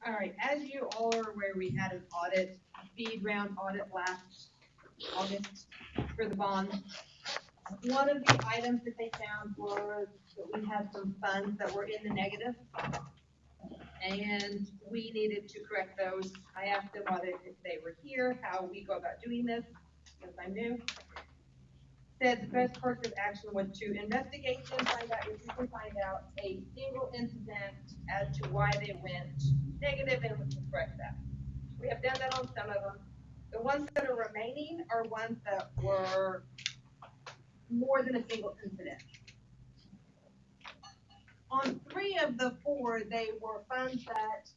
All right, as you all are aware, we had an audit, speed round audit last August for the bond. One of the items that they found was that we had some funds that were in the negative, and we needed to correct those. I asked them whether if they were here, how we go about doing this, because I'm new. Said the best course of action was to investigate them, find out if we can find out a single incident as to why they went negative, and we can correct that. We have done that on some of them. The ones that are remaining are ones that were more than a single incident. On 3 of the 4, they were funds that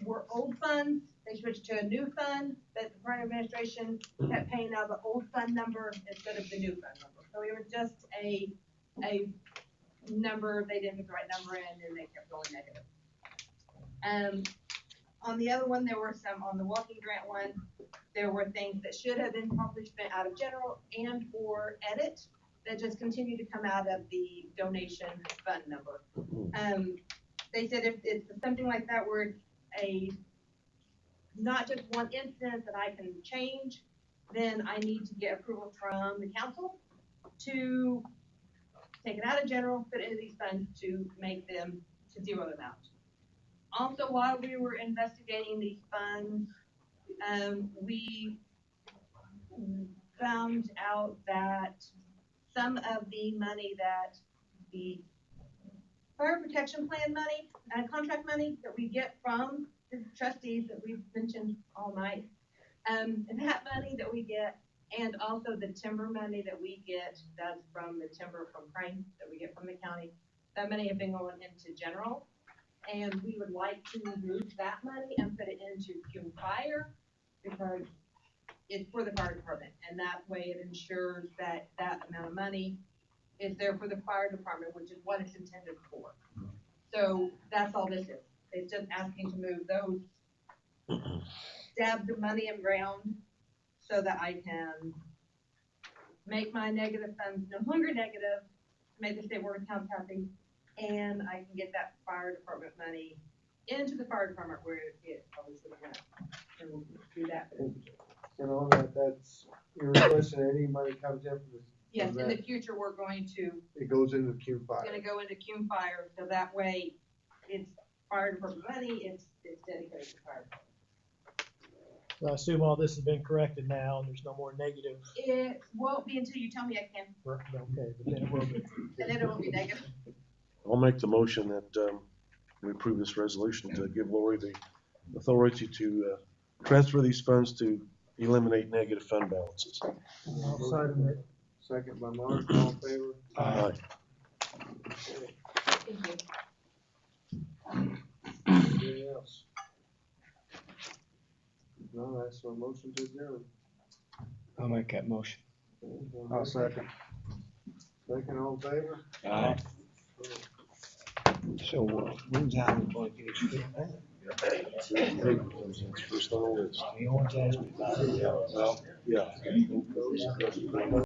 were old funds. They switched to a new fund that the prior administration kept paying out the old fund number instead of the new fund number. So it was just a number, they didn't put the right number in, and they kept going negative. On the other one, there were some, on the walking grant one, there were things that should have been probably spent out of general and or edit that just continue to come out of the donation fund number. They said if it's something like that where it's not just one instance that I can change, then I need to get approval from the council to take it out of general, put it into these funds to make them, to zero them out. Also, while we were investigating these funds, we found out that some of the money that the fire protection plan money and contract money that we get from the trustees that we've mentioned all night, and that money that we get, and also the timber money that we get, that's from the timber from Crane that we get from the county, that money have been going into general. And we would like to remove that money and put it into Cume Fire because it's for the fire department. And that way it ensures that that amount of money It's there for the fire department, which is what it's intended for. So that's all this is. It's just asking to move those dabs of money around so that I can make my negative funds no longer negative, make the state board of accounts happy, and I can get that fire department money into the fire department where it obviously went. And we'll do that. And on that, that's, you're requesting any money comes in from this. Yes, from in that, the future, we're going to, it goes into Q it's five. gonna go into cume fire, so that way it's fire department money, it's dedicated to fire. So I assume all this has been corrected now, and there's no more negative. It won't be until you tell me I can, Okay, but then it will be. and then it will be negative. I'll make the motion that, we approve this resolution to give Lori the authority to, transfer these funds to eliminate negative fund balances. I'll second it. Second by Mark, all in favor? Aye. Thank you. Anything else? No, that's a motion to adjourn. I'll make that motion. I'll second. Second, all in favor? Aye. So, when's Alan going to get his feet back? First on the list. He always asks me about it. Well, yeah.